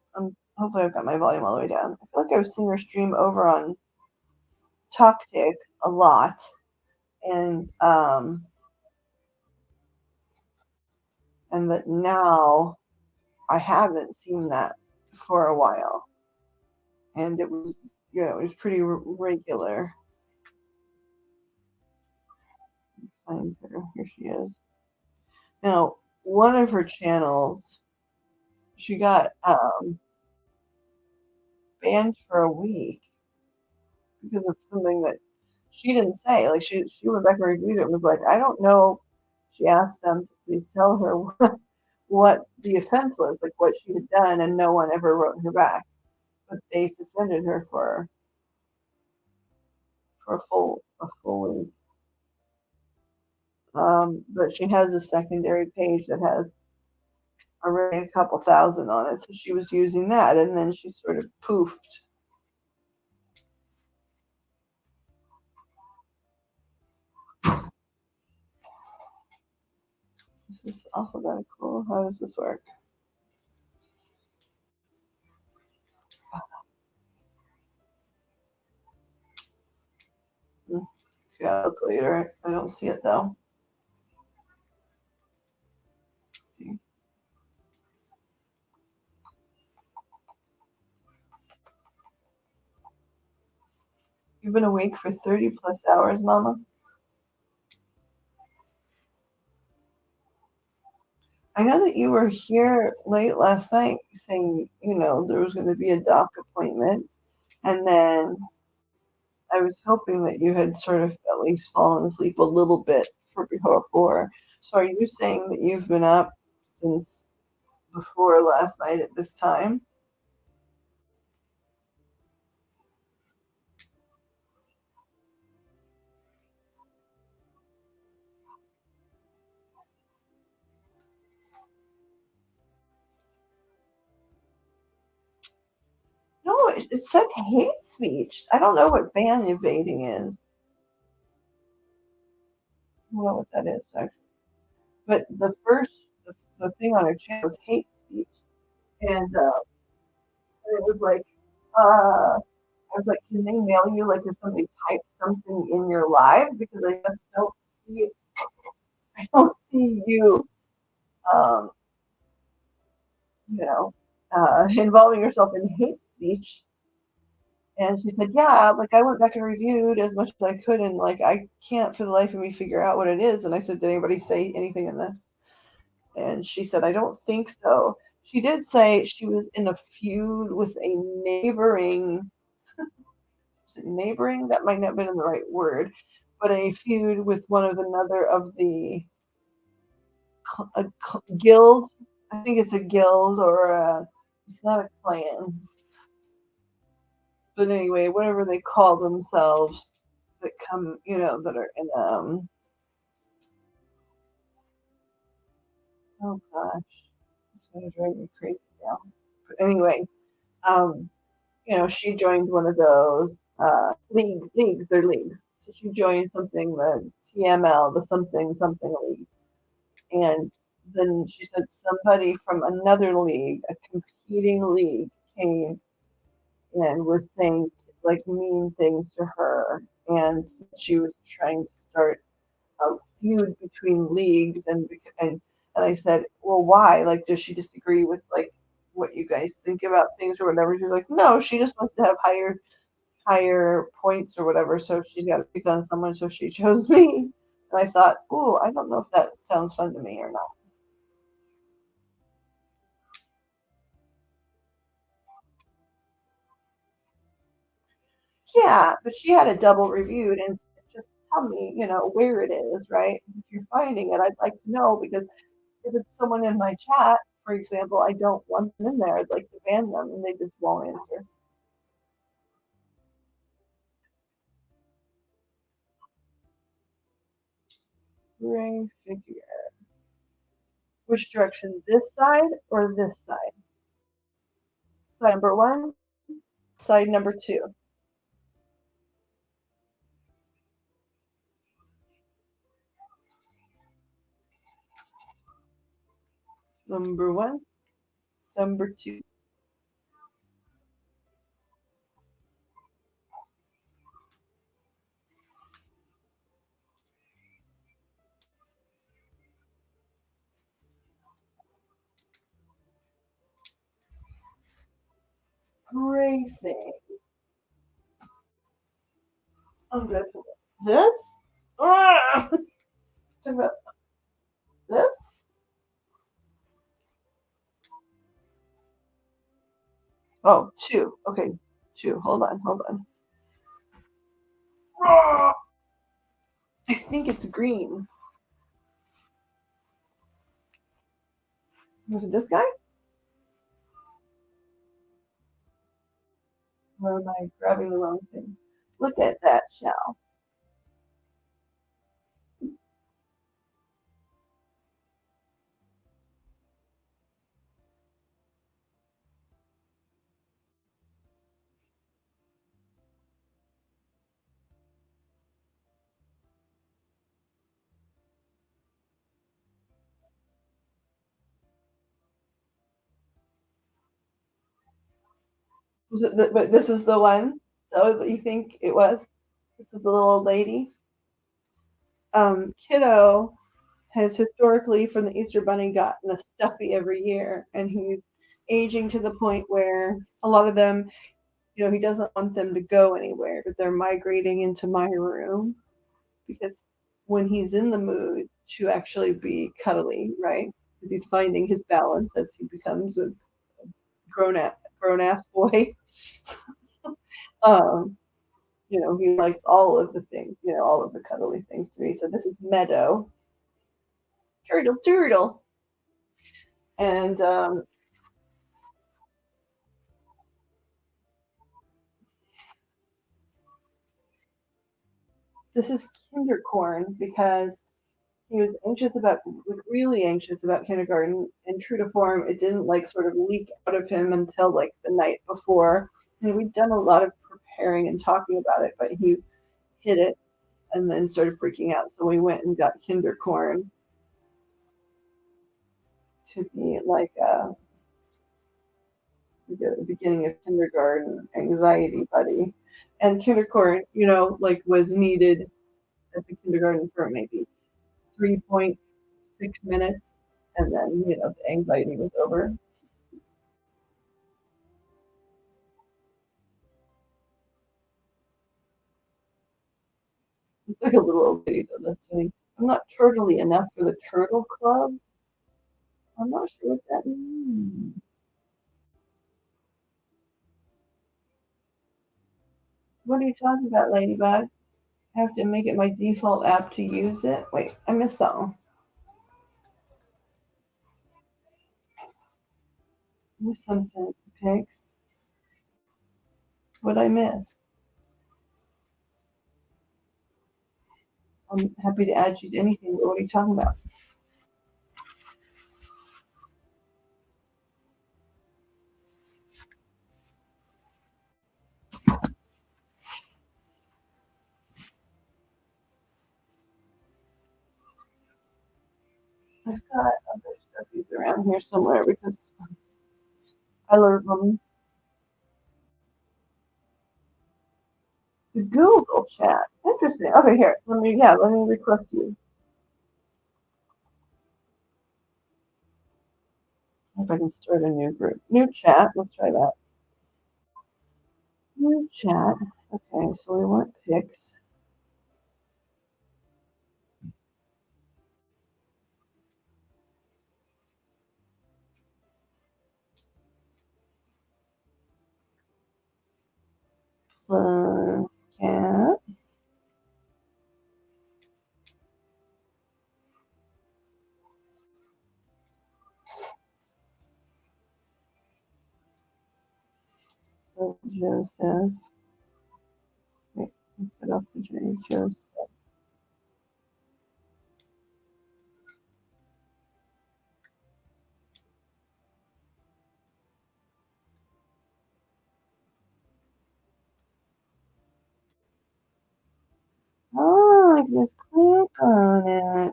Speaker 1: Hopefully, I've got my volume all the way down. I feel like I was seeing her stream over on Talktick a lot, and and that now I haven't seen that for a while, and it was it was pretty regular. Find her. Here she is. Now, one of her channels, she got banned for a week because of something that she didn't say. Like she went back and reviewed it and was like, I don't know. She asked them to please tell her what the offense was, like what she had done, and no one ever wrote her back. But they suspended her for a full week. But she has a secondary page that has already a couple thousand on it, so she was using that, and then she sort of poofed. Is this alphabetical? How does this work? Calculator. I don't see it though. See. You've been awake for 30 plus hours, Mama. I know that you were here late last night saying, there was going to be a doc appointment. And then I was hoping that you had sort of at least fallen asleep a little bit before. So are you saying that you've been up since before last night at this time? No, it said hate speech. I don't know what ban evading is. I don't know what that is actually. But the thing on her channel was hate speech, and it was like, I was like, can they mail you like if somebody typed something in your live because I just don't see it. I don't see you, um, you know, involving yourself in hate speech. And she said, yeah, like I went back and reviewed as much as I could, and like I can't for the life of me figure out what it is. And I said, did anybody say anything in the? And she said, I don't think so. She did say she was in a feud with a neighboring, neighboring, that might not have been the right word, but a feud with one of another of the guild. I think it's a guild or it's not a clan. But anyway, whatever they call themselves that come, that are in oh gosh, it's gonna drive me crazy now. But anyway, um, she joined one of those leagues. They're leagues. So she joined something, the TML, the something something league, and then she said somebody from another league, a competing league, came and was saying like mean things to her, and she was trying to start a feud between leagues, and I said, well, why? Like, does she disagree with like what you guys think about things or whatever? She's like, no, she just wants to have higher points or whatever, so she's got to pick on someone, so she chose me. And I thought, oh, I don't know if that sounds fun to me or not. Yeah, but she had a double reviewed and just tell me, where it is, right? If you're finding it, I'd like to know because if it's someone in my chat, for example, I don't want them in there. I'd like to ban them and they just won't answer. Gray figure. Which direction? This side or this side? Side number one, side number two. Number one, number two. Gray thing. I'm good. This? Ah! This? Oh, two. Okay, two. Hold on, hold on. Ah! I think it's green. Was it this guy? Or am I grabbing the wrong thing? Look at that shell. Was it but this is the one? That you think it was? This is the little old lady. Kiddo has historically from the Easter Bunny gotten a stuffy every year, and he's aging to the point where a lot of them, he doesn't want them to go anywhere, but they're migrating into my room because when he's in the mood to actually be cuddly, right? because he's finding his balance as he becomes a grown ass boy. um, he likes all of the things, all of the cuddly things to me. So this is Meadow, turtle, turtle, and this is Kindercorn because he was anxious about, like, really anxious about kindergarten, and true to form, it didn't like sort of leak out of him until like the night before. And we'd done a lot of preparing and talking about it, but he hid it and then started freaking out. So we went and got Kindercorn to be like the beginning of kindergarten anxiety buddy. And Kindercorn, like was needed at the kindergarten for maybe 3.6 minutes, and then the anxiety was over. It's like a little old lady though. That's funny. I'm not turtly enough for the turtle club. I'm not sure what that means. What are you talking about, Ladybug? I have to make it my default app to use it. Wait, I missed something. I missed something. Pigs. What I miss? I'm happy to add you to anything. But what are you talking about? I've got other stuffies around here somewhere because I love them. The Google chat. Interesting. Okay, here. Let me request you. If I can start a new group. New chat. Let's try that. New chat. Okay, so we want pics. Plus cat. So Joseph. Wait, put off the J. Joseph. Oh, I can click on it.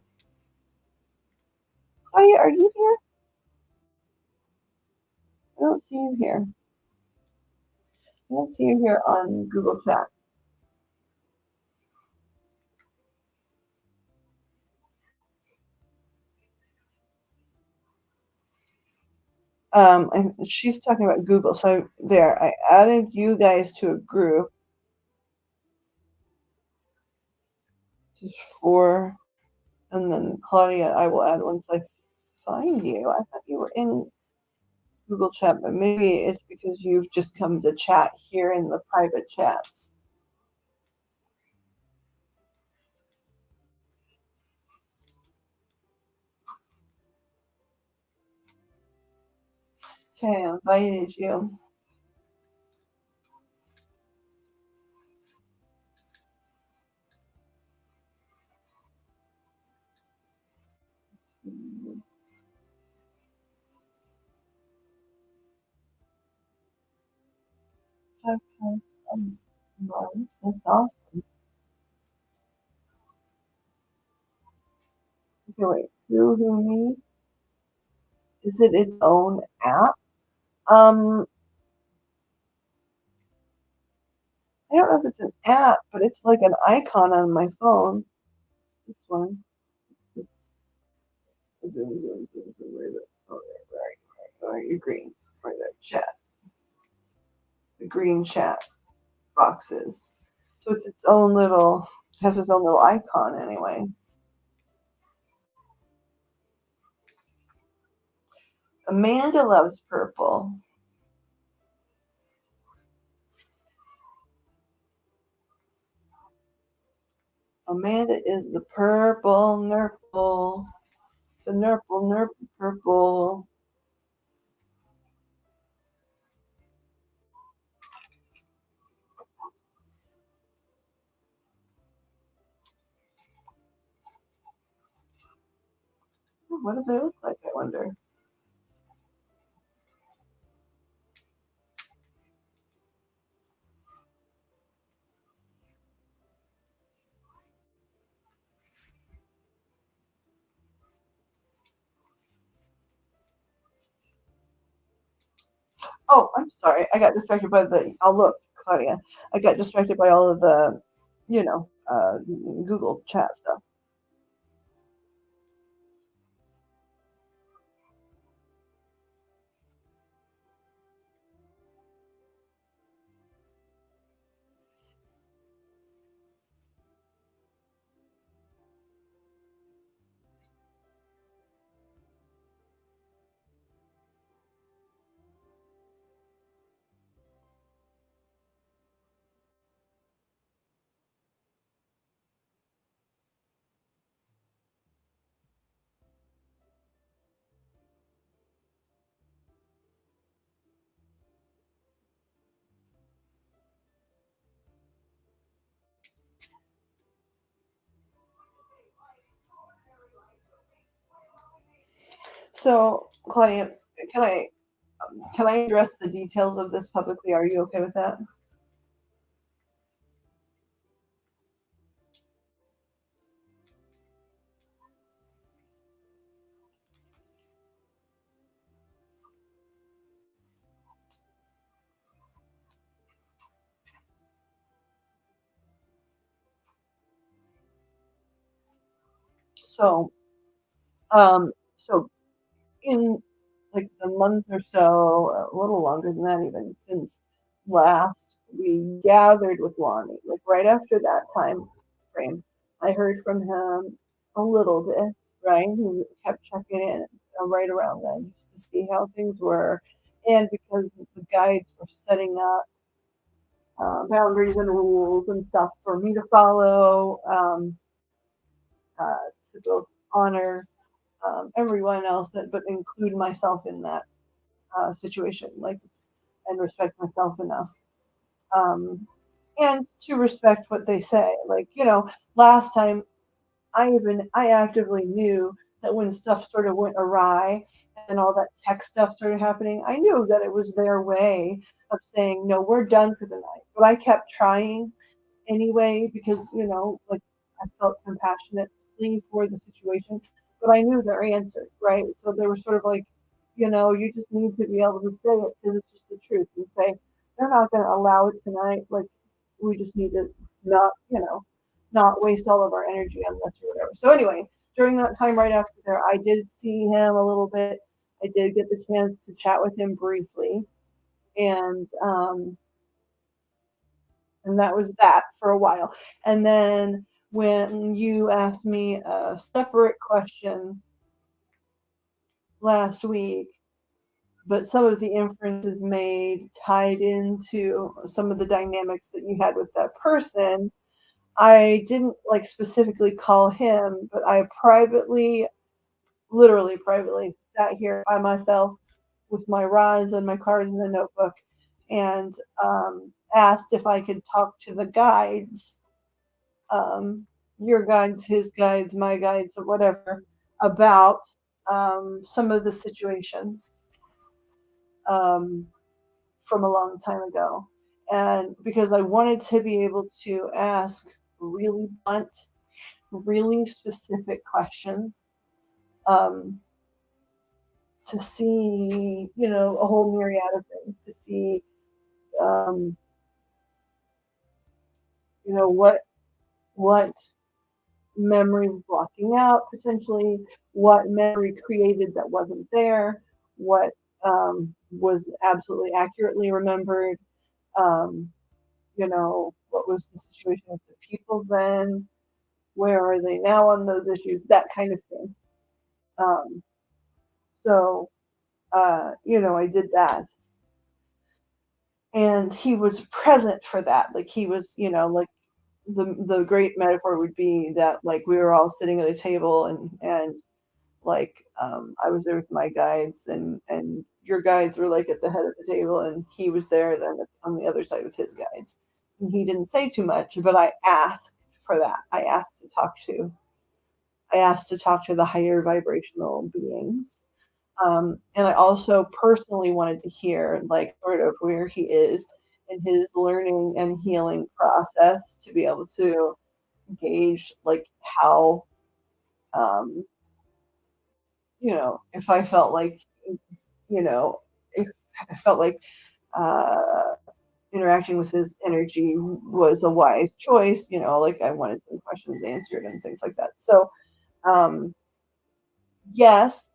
Speaker 1: Claudia, are you here? I don't see you here. I don't see you here on Google Chat. She's talking about Google. So there, I added you guys to a group. Just four, and then Claudia, I will add once I find you. I thought you were in Google Chat, but maybe it's because you've just come to chat here in the private chats. Okay, I invited you. That's awesome. Okay, wait. Who me? Is it its own app? Um, I don't know if it's an app, but it's like an icon on my phone. This one. Zoom, zoom, zoom, zoom. Where is it? Oh, where are you? Green. Where the chat? The green chat boxes. So it's its own little, has its own little icon anyway. Amanda loves purple. Amanda is the purple nurple. The nurple purple. What do they look like, I wonder? Oh, I'm sorry. I got distracted by the. I'll look, Claudia. I got distracted by all of the, Google chat stuff. So, Claudia, can I can I address the details of this publicly? Are you okay with that? So, so in like the month or so, a little longer than that even, since last we gathered with Lonnie, like right after that time frame, I heard from him a little bit, right? He kept checking in right around then to see how things were. And because the guides were setting up boundaries and rules and stuff for me to follow, to both honor everyone else, but include myself in that situation, like, and respect myself enough, um, and to respect what they say. Like, last time I actively knew that when stuff sort of went awry and all that tech stuff started happening, I knew that it was their way of saying, no, we're done for the night. But I kept trying anyway because, like I felt compassionately for the situation, but I knew their answer, right? So they were sort of like, you just need to be able to say it because it's just the truth and say, they're not going to allow it tonight. Like, we just need to not, not waste all of our energy on this or whatever. So anyway, during that time right after there, I did see him a little bit. I did get the chance to chat with him briefly, and that was that for a while. And then when you asked me a separate question last week, but some of the inferences made tied into some of the dynamics that you had with that person, I didn't like specifically call him, but I privately, literally privately, sat here by myself with my rods and my cards and a notebook and asked if I could talk to the guides, your guides, his guides, my guides, or whatever, about some of the situations um, from a long time ago. And because I wanted to be able to ask really blunt, really specific questions, um, to see, a whole myriad of things, to see, um, what memory blocking out potentially, what memory created that wasn't there, what was absolutely accurately remembered, um, what was the situation with the people then, where are they now on those issues, that kind of thing. Um, so I did that, and he was present for that. Like he was, like the great metaphor would be that like we were all sitting at a table, and like I was there with my guides, and your guides were like at the head of the table, and he was there then on the other side with his guides. And he didn't say too much, but I asked for that. I asked to talk to the higher vibrational beings. And I also personally wanted to hear like sort of where he is in his learning and healing process to be able to gauge like how um, if I felt like if I felt like uh, interacting with his energy was a wise choice, like I wanted some questions answered and things like that. So, um, yes,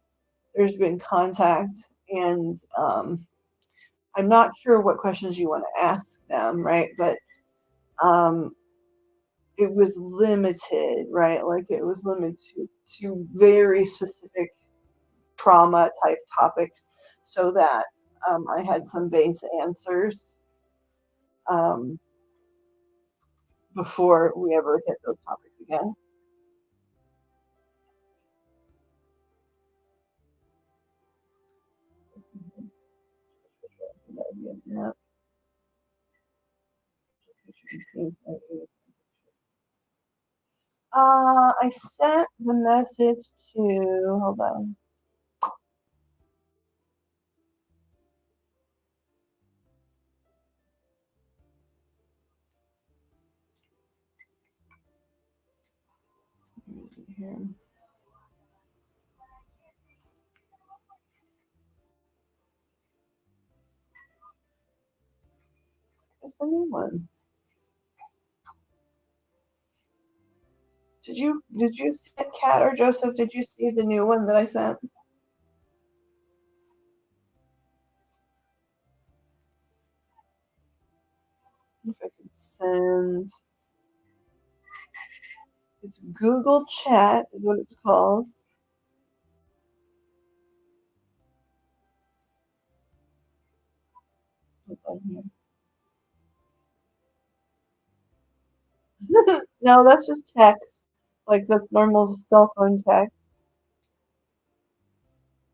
Speaker 1: there's been contact, and I'm not sure what questions you want to ask them, right? But um, it was limited, right? Like it was limited to very specific trauma type topics so that I had some base answers um, before we ever hit those topics again. Yeah. I sent the message to, hold on. Here. It's the new one. Did you see it, Kat or Joseph? Did you see the new one that I sent? If I can send. It's Google Chat is what it's called. Hold on here. No, that's just text. Like that's normal cell phone text.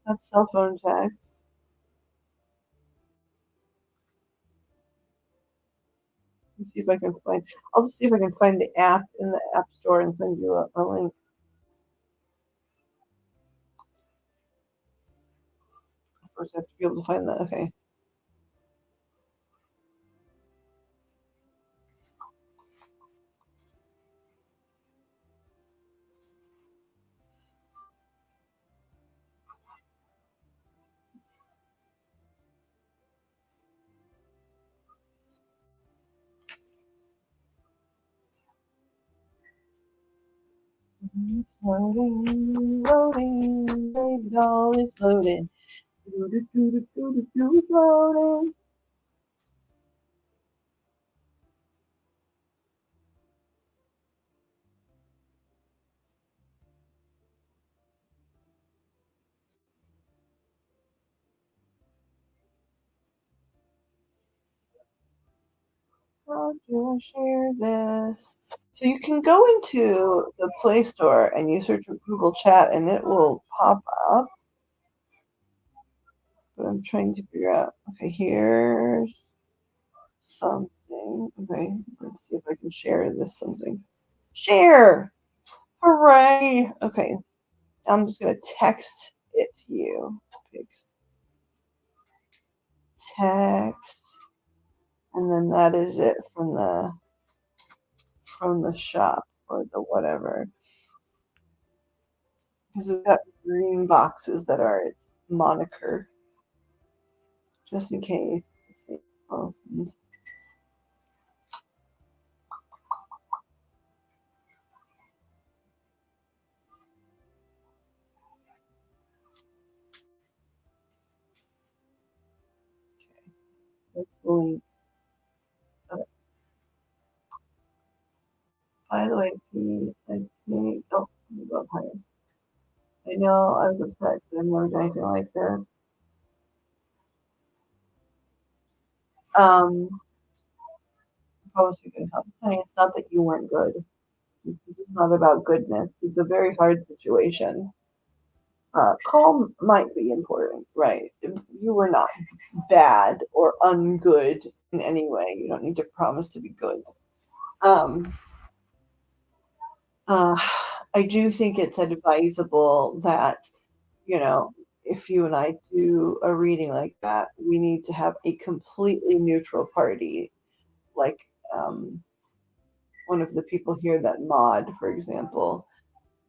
Speaker 1: That's cell phone text. Let's see if I can find. I'll just see if I can find the app in the app store and send you a link. First, I have to be able to find that. Okay. It's loading, loading, baby doll is loading. Do do do do do do do loading. How do I share this? So you can go into the Play Store and you search for Google Chat and it will pop up. But I'm trying to figure out. Okay, here's something. Okay, let's see if I can share this something. Share! Hooray! Okay, I'm just gonna text it to you. Text, and then that is it from the shop or the whatever. Because it's got green boxes that are its moniker, just in case. Let's see. Thousands. That's the link. Okay. By the way, I think, oh, let me go up higher. I know I was upset that I've never done anything like this. Um, promise you can help. Honey, it's not that you weren't good. This is not about goodness. It's a very hard situation. Calm might be important, right? You were not bad or ungood in any way. You don't need to promise to be good. Um, uh, I do think it's advisable that, you know, if you and I do a reading like that, we need to have a completely neutral party, like um, one of the people here that mod, for example,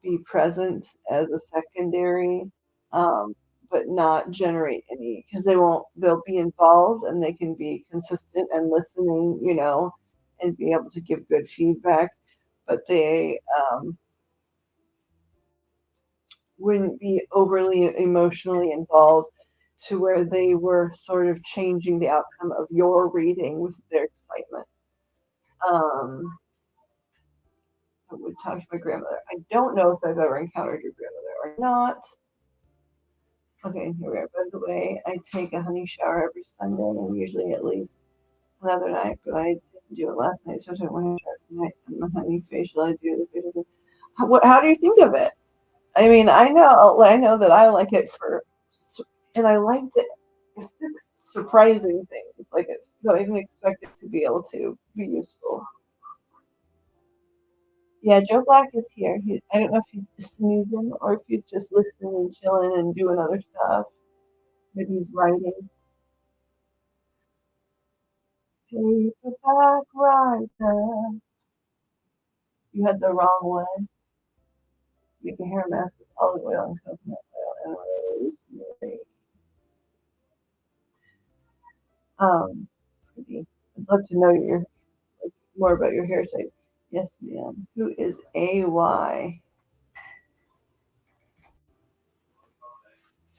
Speaker 1: be present as a secondary, um, but not generate any because they'll be involved and they can be consistent and listening, and be able to give good feedback, but they wouldn't be overly emotionally involved to where they were sort of changing the outcome of your reading with their excitement. Um, I would talk to my grandmother. I don't know if I've ever encountered your grandmother or not. Okay, here we are. By the way, I take a honey shower every Sunday and usually at least another night, but I didn't do it last night, so I don't want to shower tonight. And the honey facial, I do the facial. How do you think of it? I mean, I know that I like it and I like that it fixed surprising things. Like it's, so I didn't expect it to be able to be useful. Yeah, Joe Black is here. I don't know if he's just snoozing or if he's just listening and chilling and doing other stuff. Maybe he's writing. Paperback writer. You had the wrong one. Make a hair mask with olive oil and coconut oil and rosemary. Pretty. I'd love to know more about your hair type. Yes, ma'am. Who is AY?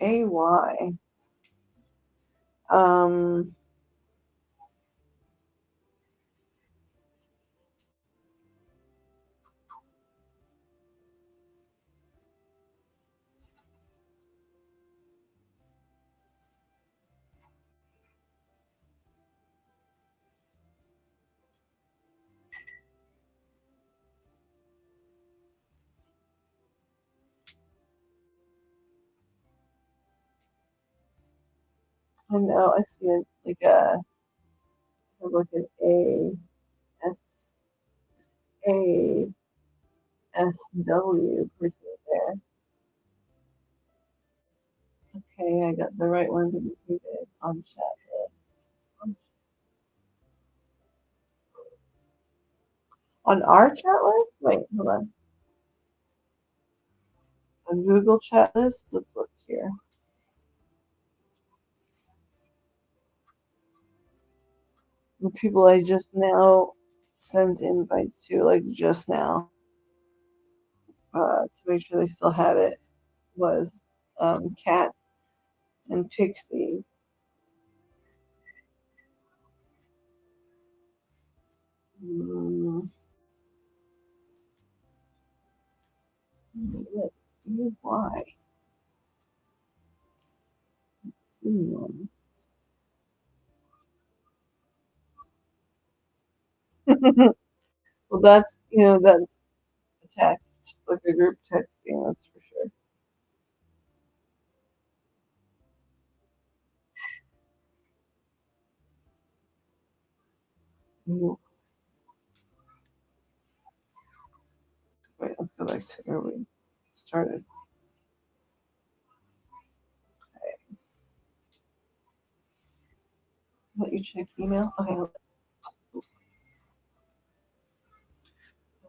Speaker 1: AY. Um, I know. I see it like an S A S W person there. Okay, I got the right one to be seated on chat list. On our chat list? Wait, hold on. On Google chat list? Let's look here. The people I just now sent invites to, like just now, to make sure they still had it, was Kat and Pixie. Mm, why? Hmm. Well, that's a text, like a group texting, that's for sure. Ooh, wait, let's go back to where we started. Okay. Let you check email. Okay, I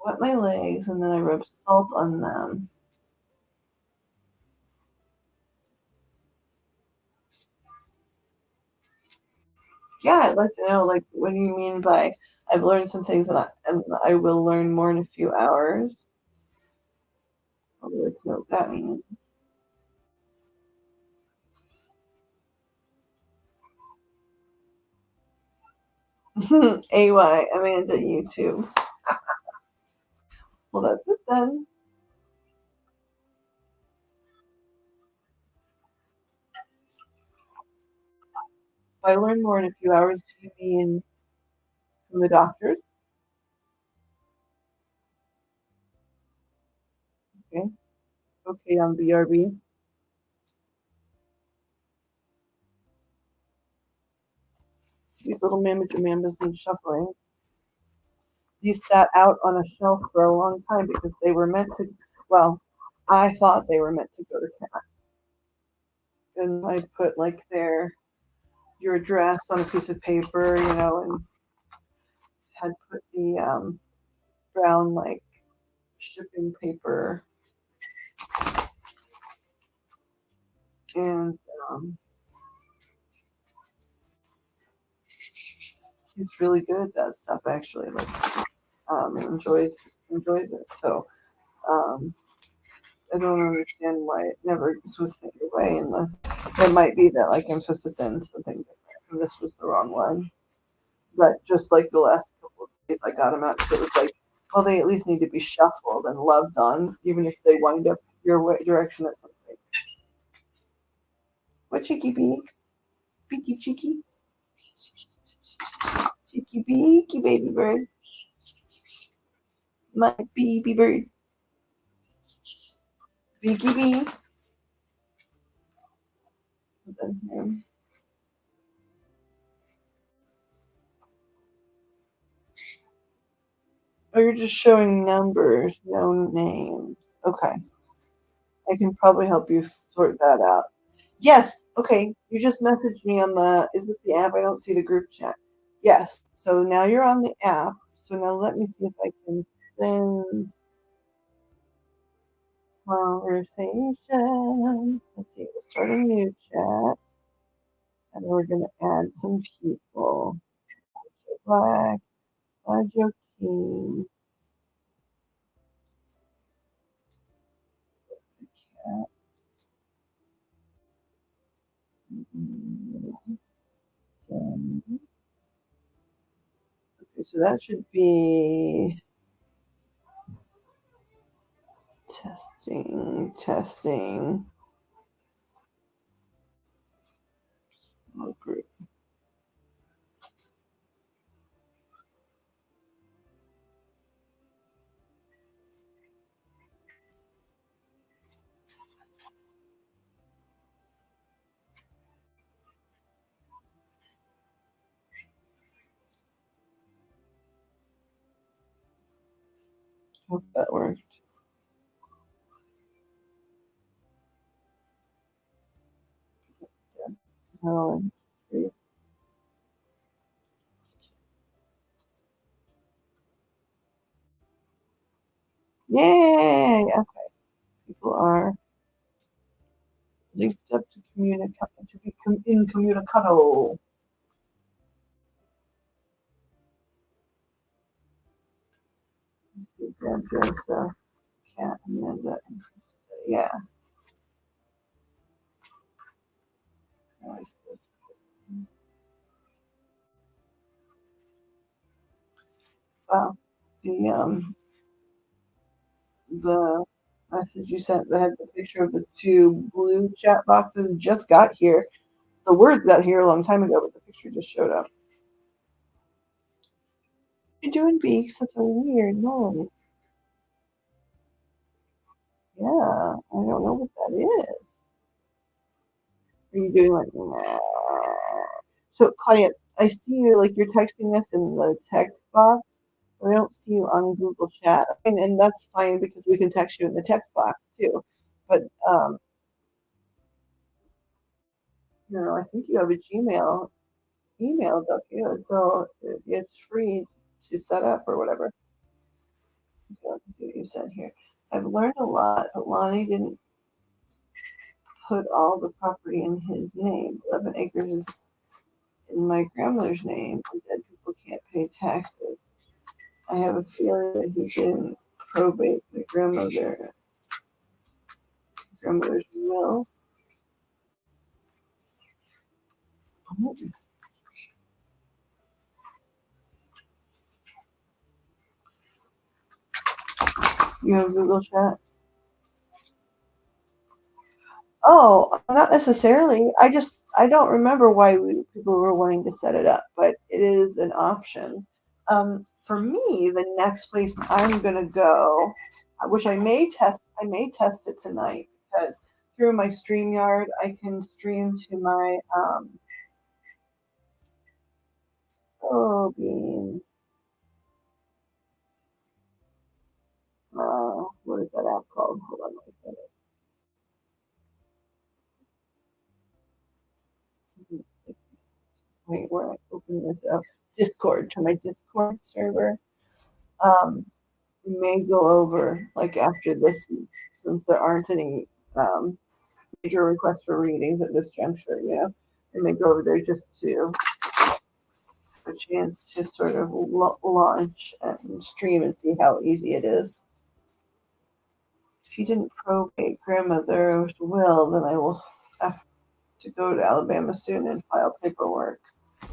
Speaker 1: wet my legs and then I rub salt on them. Yeah, I'd like to know, like, what do you mean by I've learned some things and I will learn more in a few hours? I'd like to know what that means. AY, Amanda, YouTube. Well, that's it then. If I learn more in a few hours, do you mean from the doctors? Okay. Okay, on BRB. These little mammoth mambas need shuffling. These sat out on a shelf for a long time because they were meant to, well, I thought they were meant to go to cat. And I put like your address on a piece of paper, and had put the brown like shipping paper and he's really good at that stuff actually. Like enjoys it. So um, I don't understand why it never was sent away. And it might be that like I'm supposed to send something different, and this was the wrong one. But just like the last couple of days, I got them out. So it was like, well, they at least need to be shuffled and loved on, even if they wind up your direction at something. What cheeky bee? Beaky cheeky? Cheeky beaky baby bird. My baby bird. Beaky bee. Oh, you're just showing numbers, no names. Okay. I can probably help you sort that out. Yes. Okay. You just messaged me on is this the app? I don't see the group chat. Yes. So now you're on the app. So now let me see if I can send conversation. Let's see. We'll start a new chat. And we're going to add some people. Black, Joaquin, cat. Okay, so that should be testing. Oh, group. Hope that worked. Oh, yay! Okay, people are linked up to be incommunicado. Let's see, Cat, Amanda, yeah. Wow, the message you sent that had the picture of the two blue chat boxes just got here. The words got here a long time ago, but the picture just showed up. You're doing beaks. That's a weird noise. Yeah, I don't know what that is. Are you doing like nah? So Claudia, I see you like you're texting us in the text box. I don't see you on Google Chat. I mean, and that's fine because we can text you in the text box too. But I think you have a Gmail email, don't you? So it's free to set up or whatever. Let's see what you said here. I've learned a lot, but Lonnie didn't put all the property in his name. 11 acres is in my grandmother's name, and dead people can't pay taxes. I have a feeling that he didn't probate my grandmother's will. You have Google Chat? Oh, not necessarily. I just I don't remember why people were wanting to set it up, but it is an option. For me, the next place I'm gonna go, which I may test it tonight because through my StreamYard I can stream to my oh beans. What is that app called? Hold on, let me wait, where I open this up. Discord to my Discord server. Um, we may go over like after this, since there aren't any major requests for readings at this juncture. We may go over there just to have a chance to sort of launch and stream and see how easy it is. If you didn't probate grandmother's will, then I will have to go to Alabama soon and file paperwork. I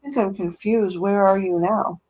Speaker 1: think I'm confused. Where are you now?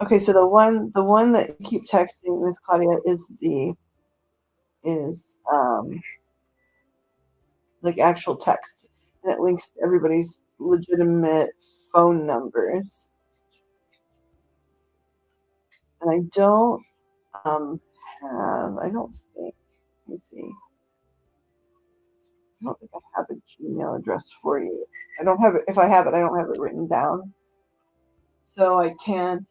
Speaker 1: Okay, so the one that you keep texting, Miss Claudia, is like actual text, and it links to everybody's legitimate phone numbers. And I don't I don't think. Let me see. I don't think I have a Gmail address for you. I don't have it. If I have it, I don't have it written down, so I can't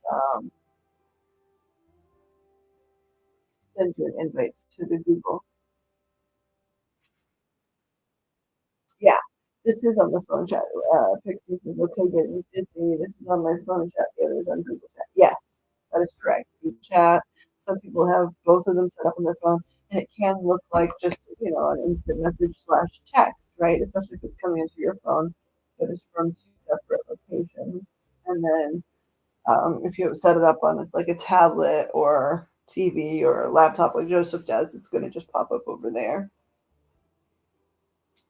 Speaker 1: send you an invite to the Google. Yeah, this is on the phone chat. Pixie says, okay, good. You did see this is on my phone chat. The other is on Google Chat. Yes, that is correct. Google Chat. Some people have both of them set up on their phone, and it can look like just an instant message slash text, right? Especially if it's coming into your phone, but it's from two separate locations. And then if you set it up on like a tablet or TV or a laptop like Joseph does, it's going to just pop up over there.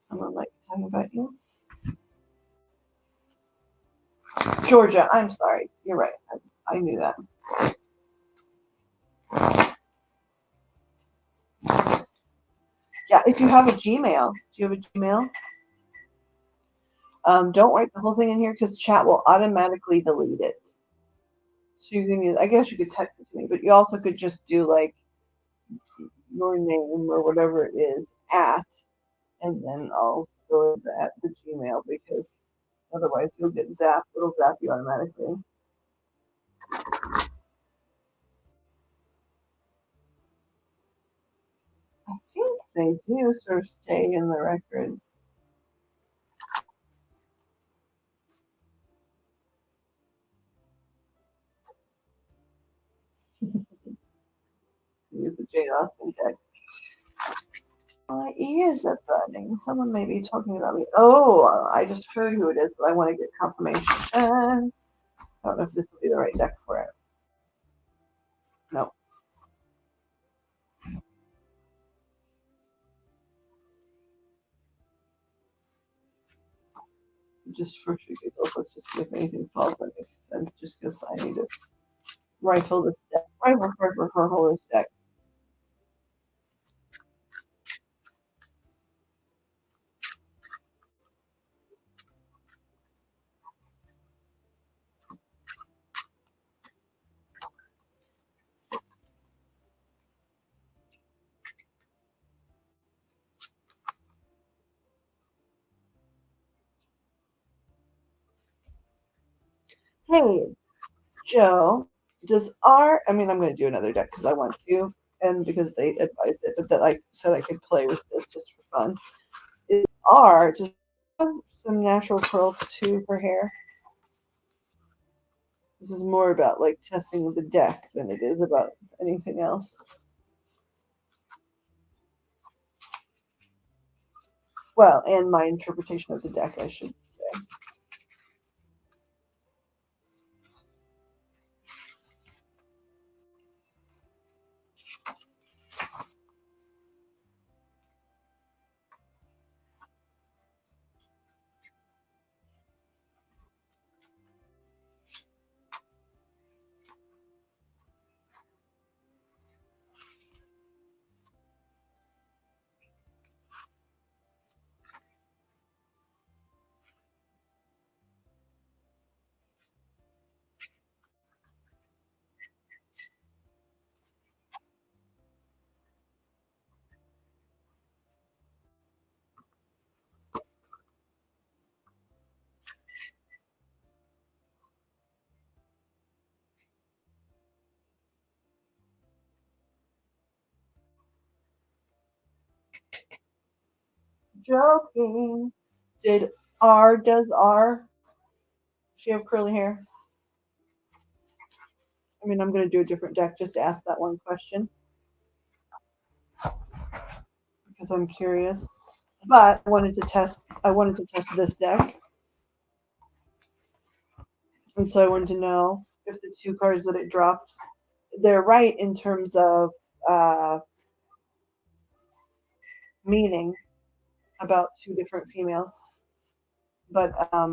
Speaker 1: Someone might be talking about you. Georgia, I'm sorry. You're right. I knew that. Yeah, if you have a Gmail, do you have a Gmail? Don't write the whole thing in here because chat will automatically delete it. So you can use, I guess you could text it to me, but you also could just do like your name or whatever it is at, and then I'll fill it at the Gmail because otherwise you'll get zapped. It'll zap you automatically. I think they do sort of stay in the records. Use the Jane Austen deck. My ears are burning. Someone may be talking about me. Oh, I just heard who it is, but I want to get confirmation. I don't know if this will be the right deck for it. No. Just for sure, let's just see if anything falls that makes sense. Just because I need to rifle this deck. Rifle this deck. Hey, Joe, I mean, I'm going to do another deck because I want to, and because they advised it, but that I said I could play with this just for fun. Is R just some natural curl to her hair? This is more about like testing the deck than it is about anything else. Well, and my interpretation of the deck, I should say. Joking. Does R, she have curly hair? I mean, I'm going to do a different deck just to ask that one question because I'm curious. But I wanted to test this deck. And so I wanted to know if the two cards that it dropped, they're right in terms of uh, meaning about two different females. But I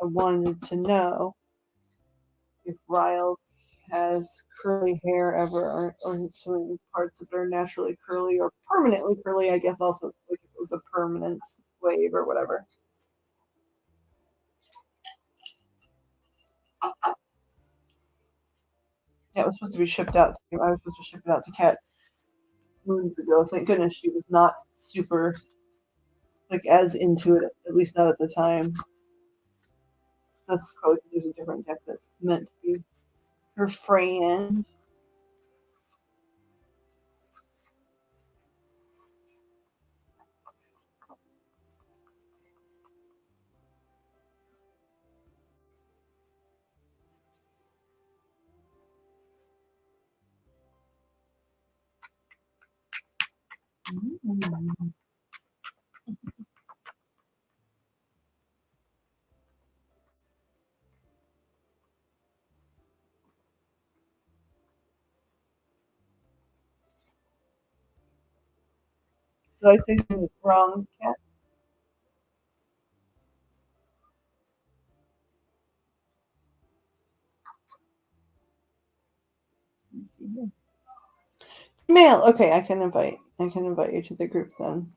Speaker 1: wanted to know if Riles has curly hair ever, or certain parts of her naturally curly or permanently curly. I guess also like if it was a permanent wave or whatever. Yeah, it was supposed to be shipped out. I was supposed to ship it out to Kat moons ago. Thank goodness she was not super like as into it, at least not at the time. That's probably because there's a different deck that's meant to be her friend. Mm. Did I say something wrong, Kat? Let me see here. Mail. Okay, I can invite. I can invite you to the group then.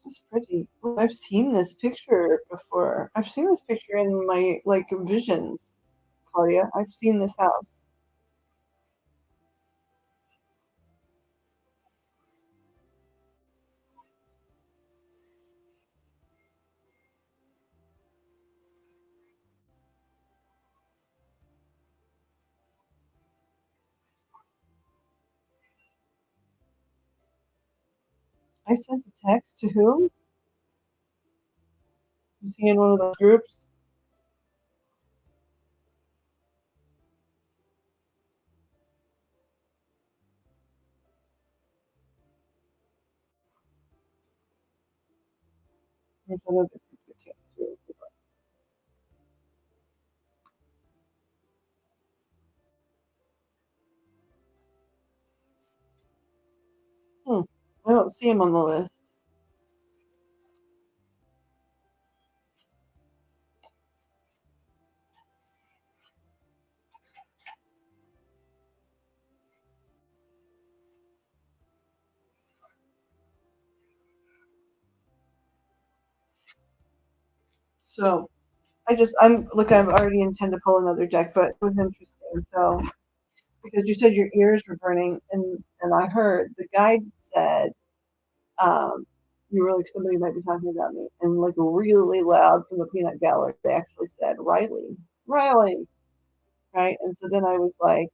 Speaker 1: It's pretty. Oh, I've seen this picture before. I've seen this picture in my like visions, Claudia. I've seen this house. I sent a text to whom? Was he in one of those groups? There's another group that came through. Hmm. I don't see him on the list. So I'm already intend to pull another deck, but it was interesting. So because you said your ears were burning, and I heard the guide said, you were like somebody might be talking about me, and like really loud from the peanut gallery, they actually said Riley, Riley, right? And so then I was like,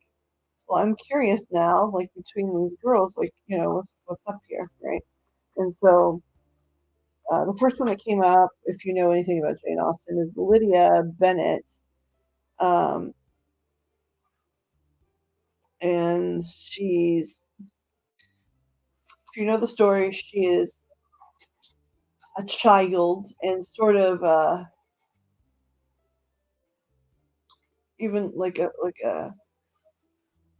Speaker 1: well, I'm curious now, like between these girls, like what's up here, right? And so the first one that came up, if you know anything about Jane Austen, is Lydia Bennett. Um, and she's if you know the story, she is a child and sort of even like a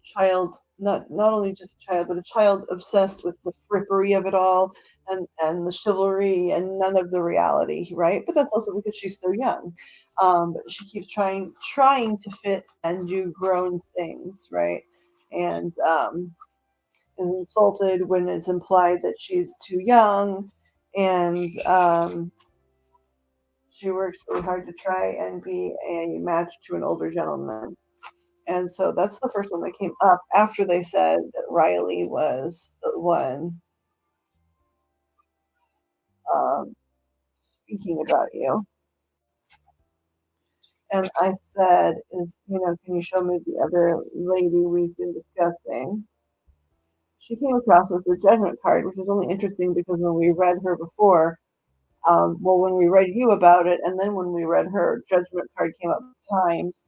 Speaker 1: child, not only just a child, but a child obsessed with the frippery of it all and the chivalry and none of the reality, right? But that's also because she's so young. But she keeps trying to fit and do grown things, right? And is insulted when it's implied that she's too young, and she works really hard to try and be a match to an older gentleman. And so that's the first one that came up after they said that Riley was the one um, speaking about you. And I said, can you show me the other lady we've been discussing? She came across with the judgment card, which is only interesting because when we read her before, when we read you about it, and then when we read her judgment card came up times.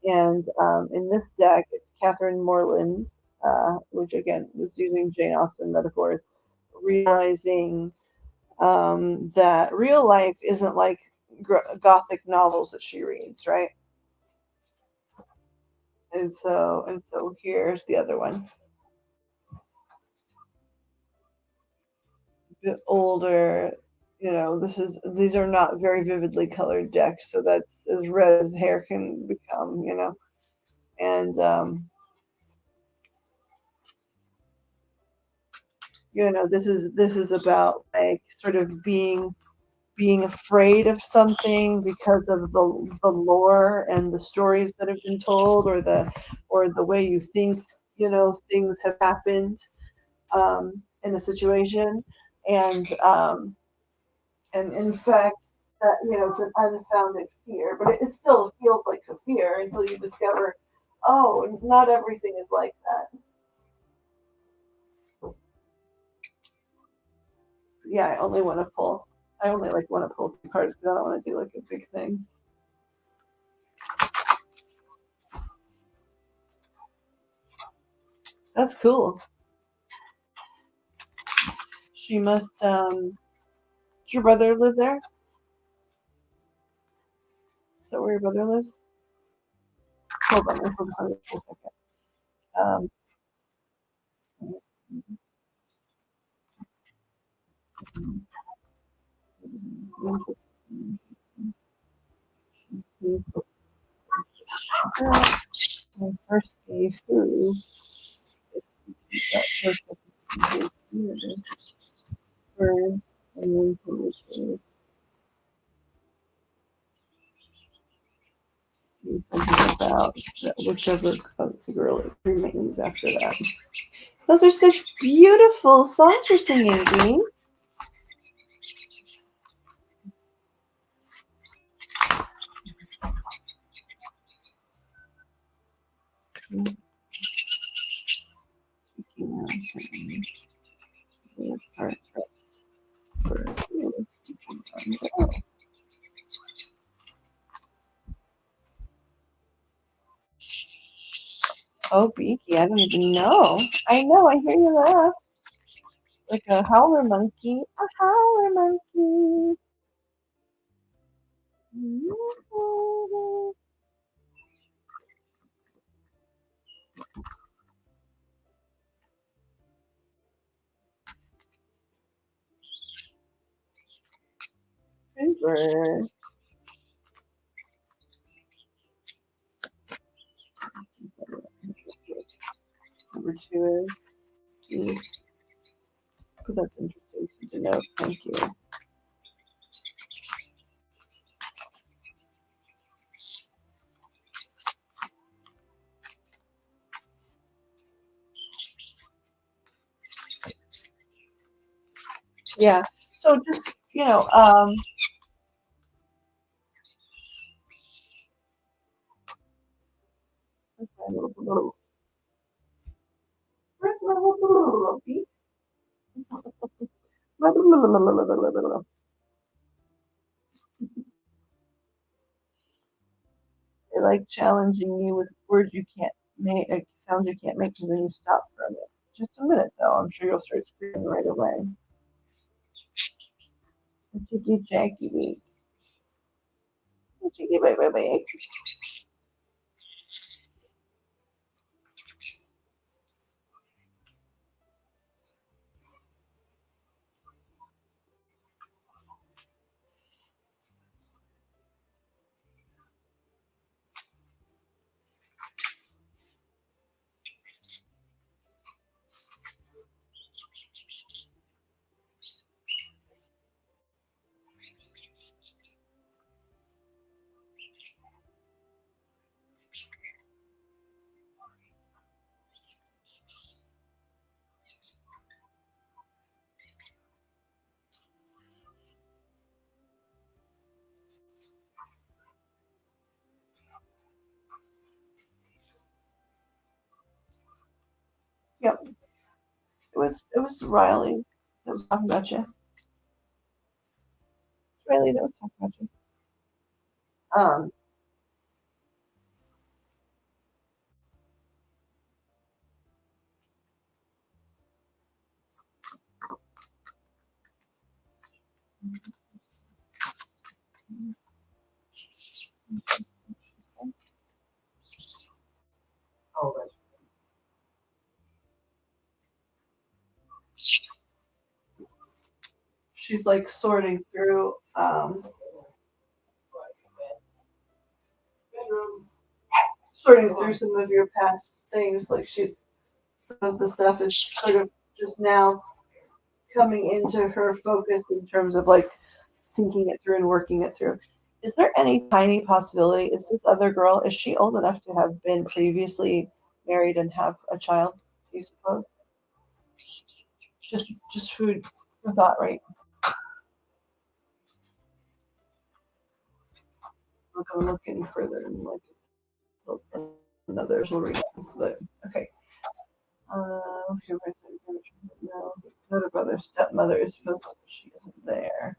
Speaker 1: And in this deck, it's Catherine Morland, which again was using Jane Austen metaphors, realizing that real life isn't like gothic novels that she reads, right? And so here's the other one, a bit older. These are not very vividly colored decks, so that's as red as hair can become, and this is about like sort of being afraid of something because of the lore and the stories that have been told, or the way you think things have happened in a situation. And um, and in fact, that it's an unfounded fear, but it still feels like a fear until you discover, oh, not everything is like that. Yeah, I only like want to pull two cards because I don't want to do like a big thing. That's cool. She must. Does your brother live there? Is that where your brother lives? Hold on, let me focus on this for a second. Um, first see who that first for and then see something about whichever girl remains after that. Those are such beautiful songs you're singing, Dean. Oh, Beaky, I don't even know. I know, I hear you laugh. Like a howler monkey. A howler monkey. Super. Number two is. Oh, that's interesting to know. Thank you. Yeah. So just they like challenging you with words you can't make, like sounds you can't make, and then you stop from it. just a minute, though. I'm sure you'll start screaming right away. Jiggy Jackie Week. Jiggy Baby. Yep. It was Riley that was talking about you. Riley that was talking about you. Um, oh, she's like sorting through sorting through some of your past things. Like some of the stuff is sort of just now coming into her focus in terms of like thinking it through and working it through. Is there any tiny possibility? Is this other girl? Is she old enough to have been previously married and have a child? Do you suppose? Just food for thought, right? I'm not gonna look any further and like and others will read this, but okay. Let's go right there. No, older brother, stepmother is supposed to, she isn't there.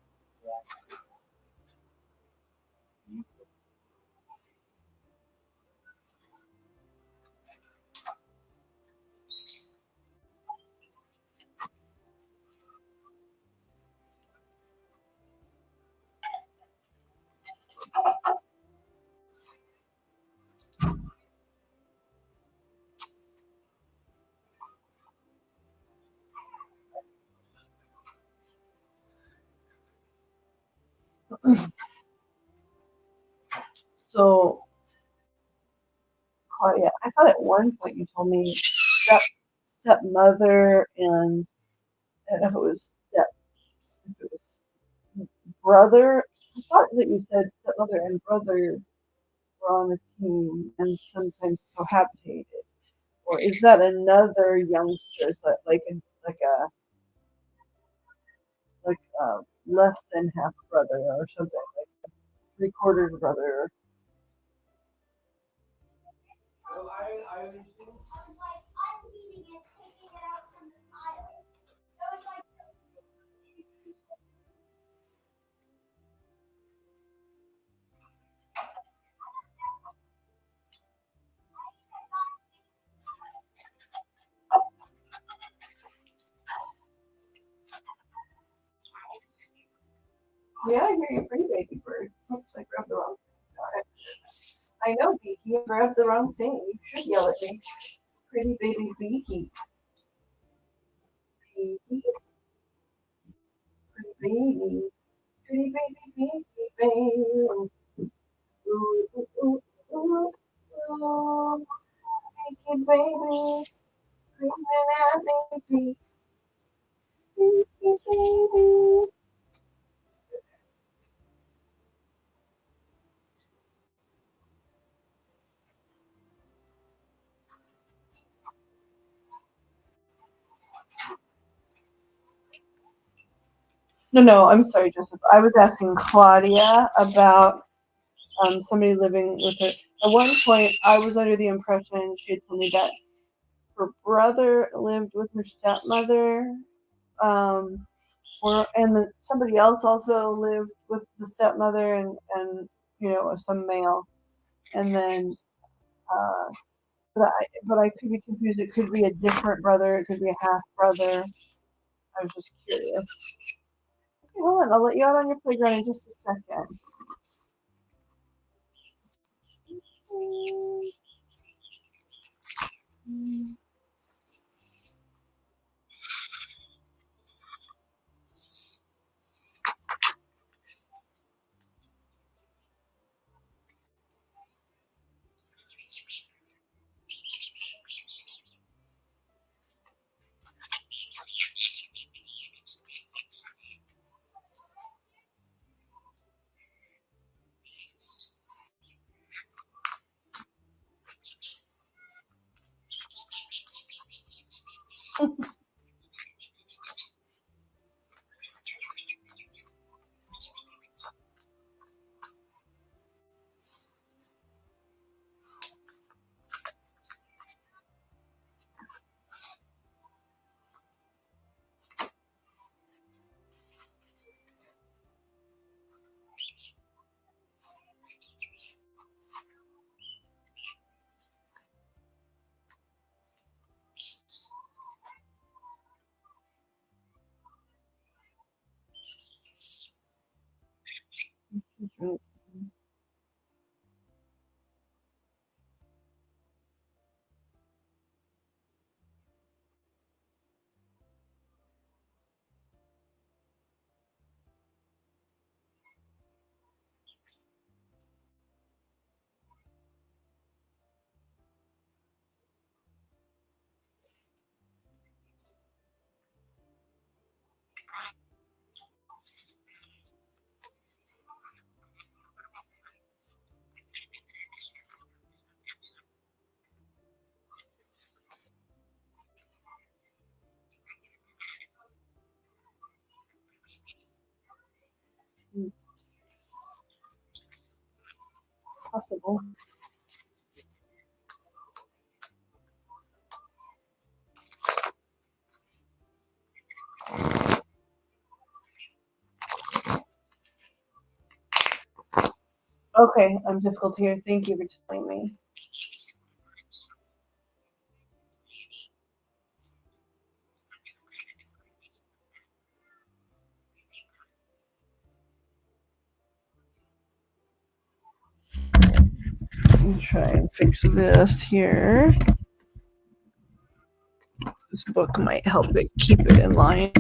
Speaker 1: So, Claudia, I thought at one point you told me stepmother and I don't know if it was if it was brother. I thought that you said stepmother and brother were on a team and sometimes cohabitated. Or is that another youngster? Is that like a less than half brother or something like 3/4 brother? Yeah, I hear you, pretty baby bird. Oops, I grabbed the wrong thing. Got it. I know, Beaky. I grabbed the wrong thing. You should yell at me. Pretty baby Beaky. Beaky. Pretty baby. Pretty baby Beaky baby. Ooh, ooh, ooh, ooh, ooh. Beaky baby. Screaming at me, Beaky baby. No, no, I'm sorry, Joseph. I was asking Claudia about somebody living with her. At one point, I was under the impression she had told me that her brother lived with her stepmother, um, somebody else also lived with the stepmother and some male, and then but I could be confused. It could be a different brother. It could be a half brother. I was just curious. Okay, hold on. I'll let you out on your playground in just a second. Possible. Okay, I'm difficult here. Thank you for telling me. Let me try and fix this here. This book might help it keep it in line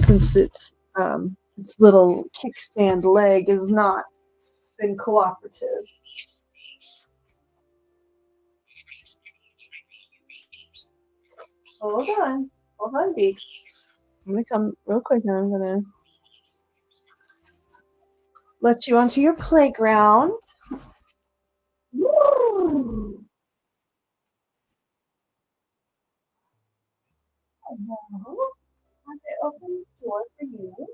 Speaker 1: since its little kickstand leg has not been cooperative. Hold on, Beaks. I'm gonna come real quick and I'm gonna let you onto your playground. Woo! Have it open the door for you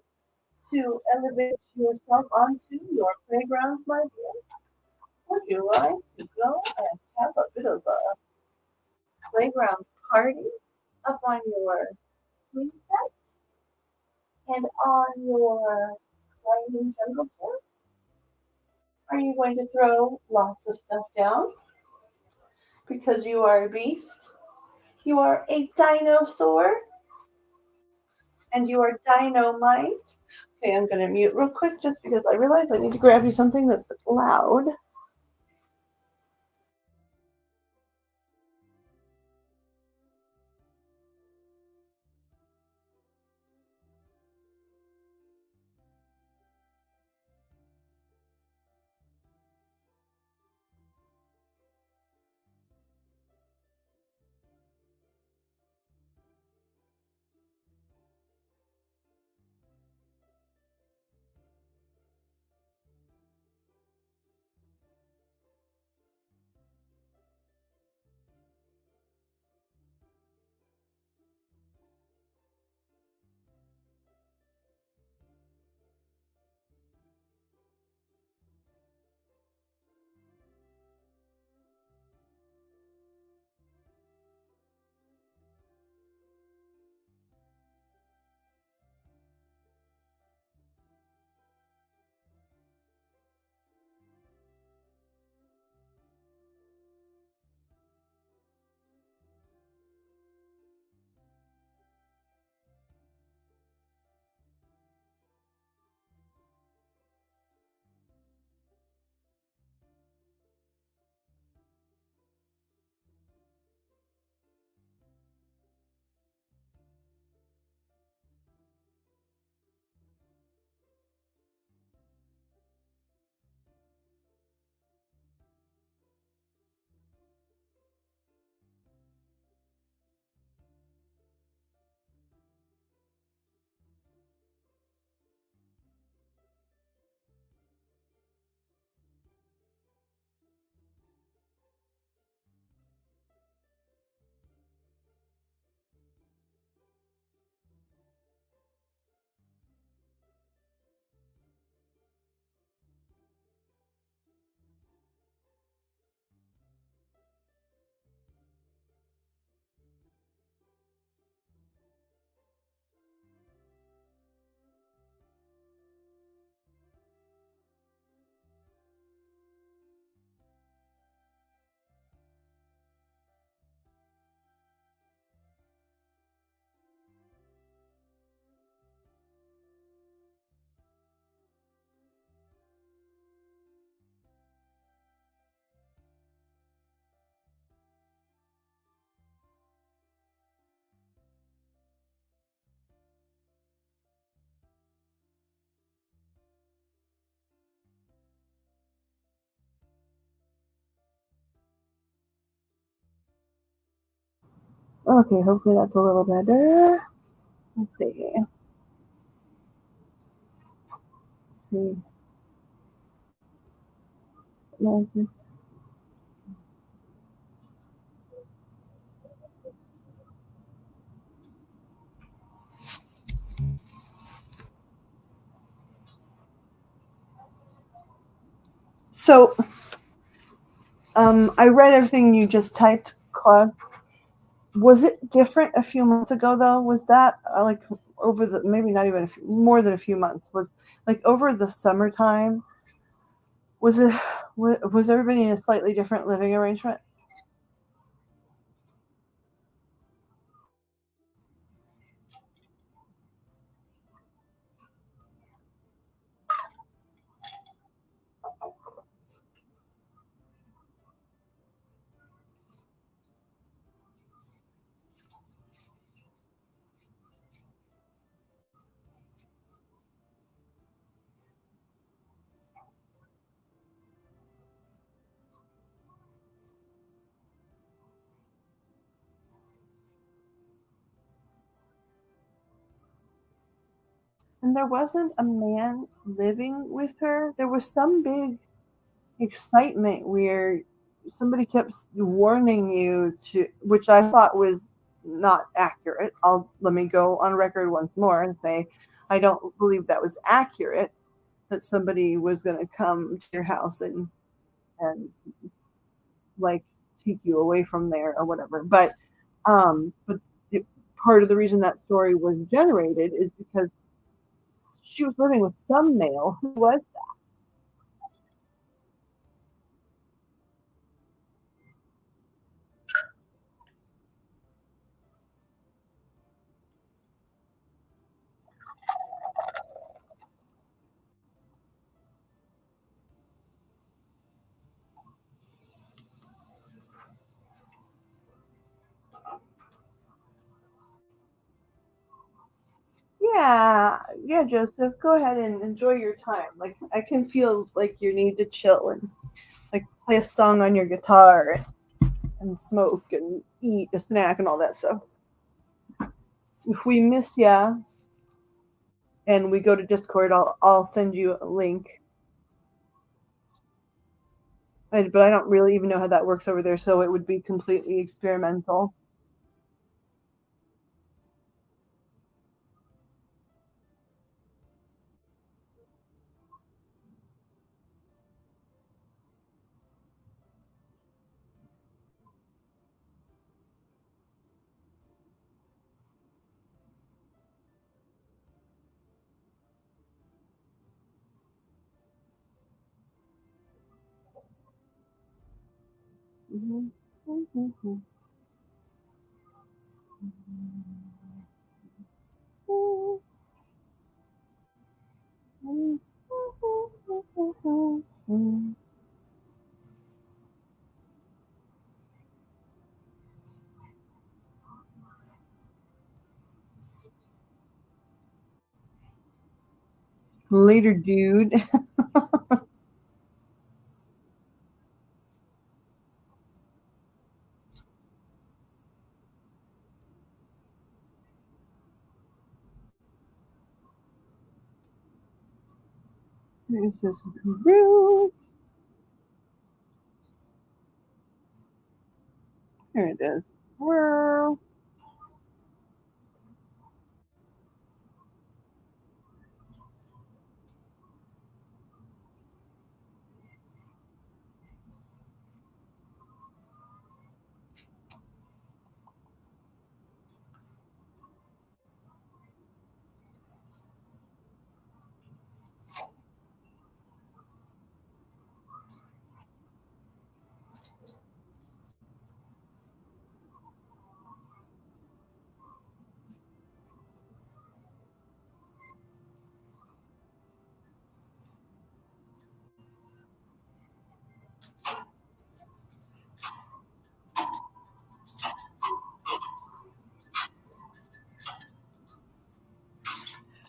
Speaker 1: to elevate yourself onto your playground, my dear. Would you like to go and have a bit of a playground party up on your swing set and on your climbing jungle gym? Are you going to throw lots of stuff down because you are a beast? You are a dinosaur and you are dynamite. Okay, I'm going to mute real quick just because I realize I need to grab you something that's loud. Okay, hopefully that's a little better. Let's see. Let's see. So, I read everything you just typed, Claude. Was it different a few months ago, though? Was that like over the maybe not even more than a few months? Was like over the summertime? Was it was everybody in a slightly different living arrangement? And there wasn't a man living with her. There was some big excitement where somebody kept warning you to, which I thought was not accurate. Let me go on record once more and say I don't believe that was accurate. That somebody was going to come to your house and like take you away from there or whatever. But it, part of the reason that story was generated is because she was living with some male who was. Yeah, yeah, Joseph, go ahead and enjoy your time. Like I can feel like you need to chill and like play a song on your guitar and smoke and eat a snack and all that stuff. If we miss ya and we go to Discord, I'll send you a link. But I don't really even know how that works over there, so it would be completely experimental. Mm-hmm. Mm-hmm. Later, dude. This is real. There it is. Well,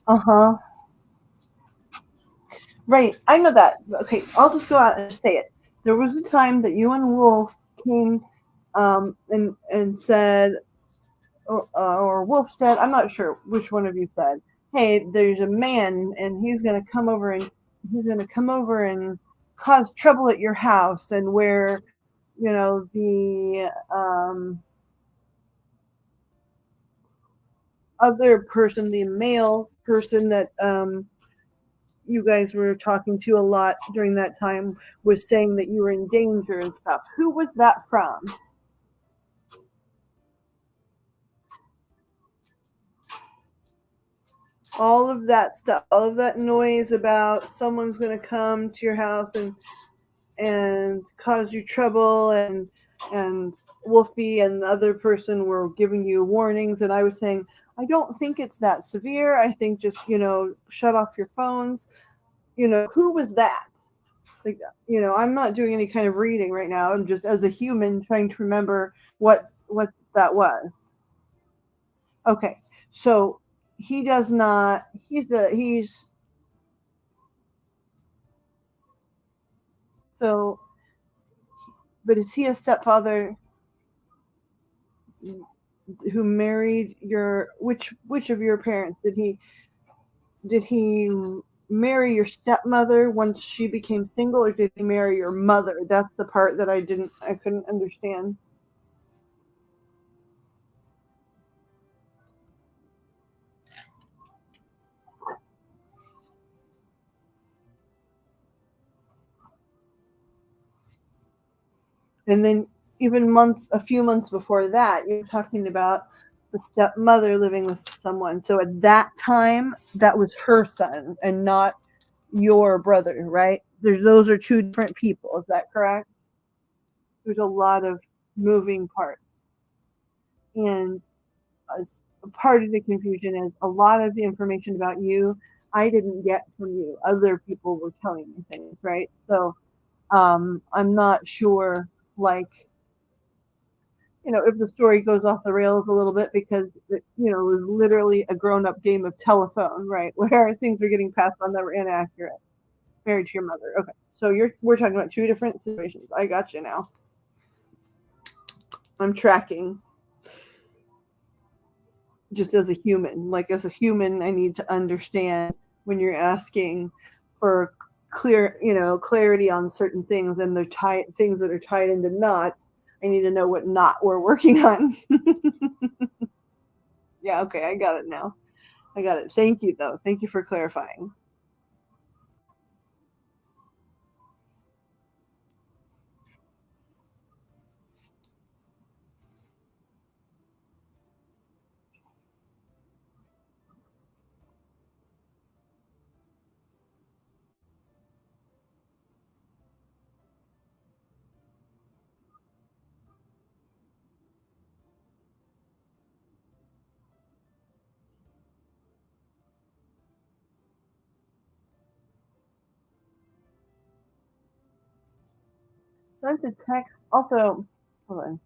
Speaker 1: uh huh. Right, I know that. Okay, I'll just go out and say it. There was a time that you and Wolf came and said or Wolf said, I'm not sure which one of you said, hey, there's a man and he's gonna come over and cause trouble at your house, and where the other person, the male person that you guys were talking to a lot during that time, was saying that you were in danger and stuff. Who was that from? All of that stuff, all of that noise about someone's going to come to your house and cause you trouble, and Wolfie and the other person were giving you warnings, and I was saying, I don't think it's that severe. I think just, shut off your phones. Who was that? Like, I'm not doing any kind of reading right now. I'm just, as a human, trying to remember what that was. Okay. So he does not, so, but is he a stepfather who married which of your parents? Did he marry your stepmother once she became single, or did he marry your mother? That's the part that I couldn't understand. And then even a few months before that, you're talking about the stepmother living with someone. So at that time, that was her son and not your brother, right? Those are two different people. Is that correct? There's a lot of moving parts. And as part of the confusion is a lot of the information about you I didn't get from you. Other people were telling me things, right? So I'm not sure, like, if the story goes off the rails a little bit, because it was literally a grown-up game of telephone, right? Where things are getting passed on that were inaccurate. Married to your mother. Okay. So we're talking about two different situations. I got you now. I'm tracking. Just as a human. Like, as a human, I need to understand when you're asking for clarity on certain things, and they're tied things that are tied into knots. I need to know what knot we're working on. Yeah, okay, I got it now. I got it. Thank you, though. Thank you for clarifying. Sent a text. Also, hold on.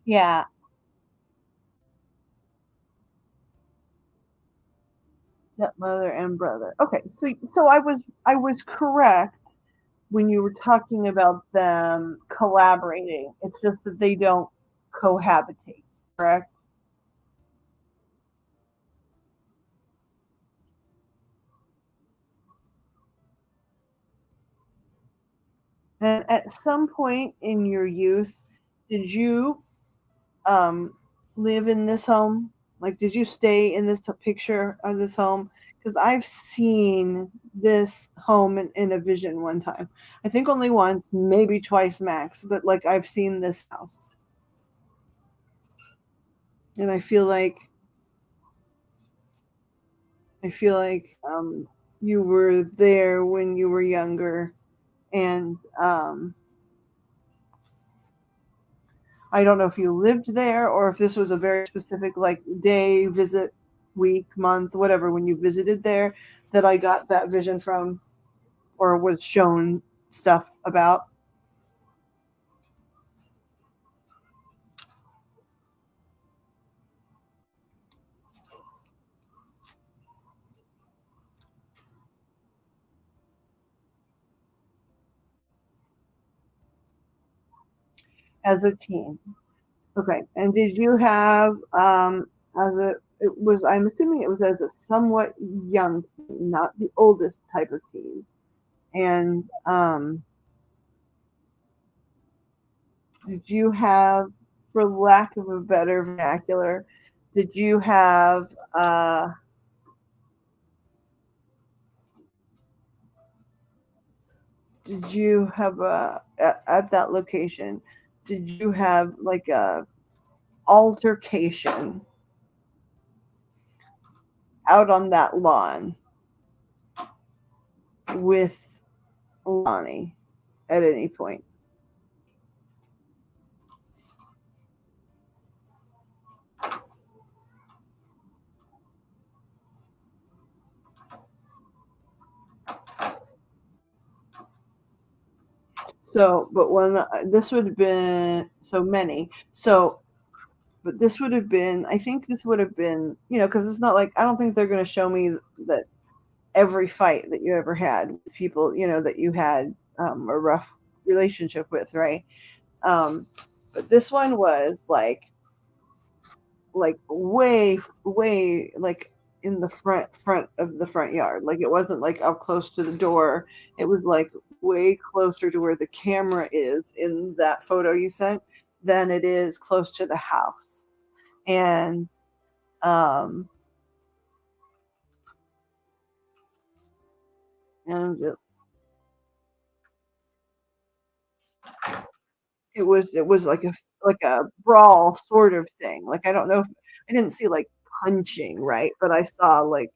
Speaker 1: Yeah, stepmother and brother. Okay, so I was correct when you were talking about them collaborating. It's just that they don't cohabitate, correct? And at some point in your youth, did you um, live in this home? Like, did you stay in this picture of this home? Because I've seen this home in a vision one time. I think only once, maybe twice max, but like, I've seen this house. And I feel like you were there when you were younger, and I don't know if you lived there or if this was a very specific, like, day visit. week, month, whatever, when you visited there, that I got that vision from or was shown stuff about as a teen? Okay. And did you have as a it was I'm assuming it was as a somewhat young teen, not the oldest type of teen. And did you have, for lack of a better vernacular, did you have did you have at that location, did you have like a altercation out on that lawn with Lonnie at any point? So, but when this would have been so many. So, but this would have been, I think this would have been, because it's not like, I don't think they're going to show me that every fight that you ever had with people, that you had a rough relationship with, right? Um, but this one was like way like in the front of the front yard. Like it wasn't like up close to the door. It was like way closer to where the camera is in that photo you sent than it is close to the house. And um and it was like a brawl sort of thing. Like I don't know if I didn't see like punching, right? But I saw like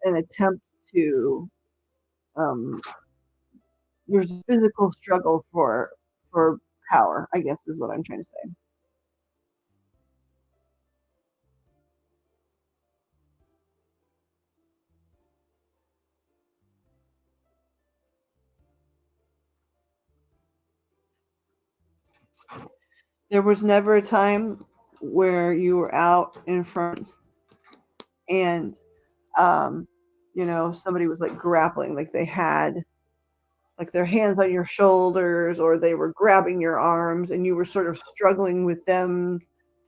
Speaker 1: an attempt to um there's a physical struggle for power, I guess is what I'm trying to say. There was never a time where you were out in front and um somebody was like grappling, like they had like their hands on your shoulders or they were grabbing your arms and you were sort of struggling with them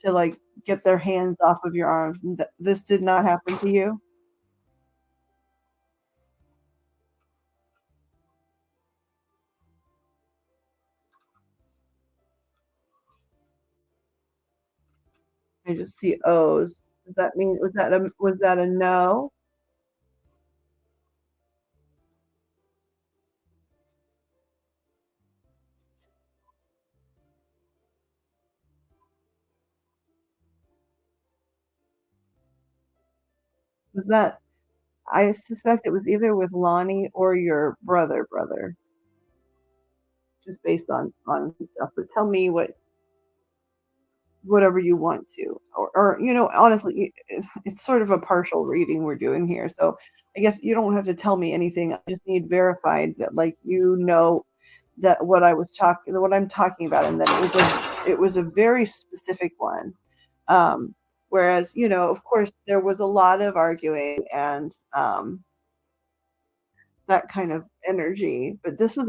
Speaker 1: to like get their hands off of your arms. This did not happen to you. I just see O's. Does that mean was that a no? Was that I suspect it was either with Lonnie or your brother, just based on stuff. But tell me whatever you want to, or honestly, it's sort of a partial reading we're doing here. So I guess you don't have to tell me anything. I just need verified that like that what I'm talking about, and that it was a very specific one. Whereas of course, there was a lot of arguing and that kind of energy. But um, this was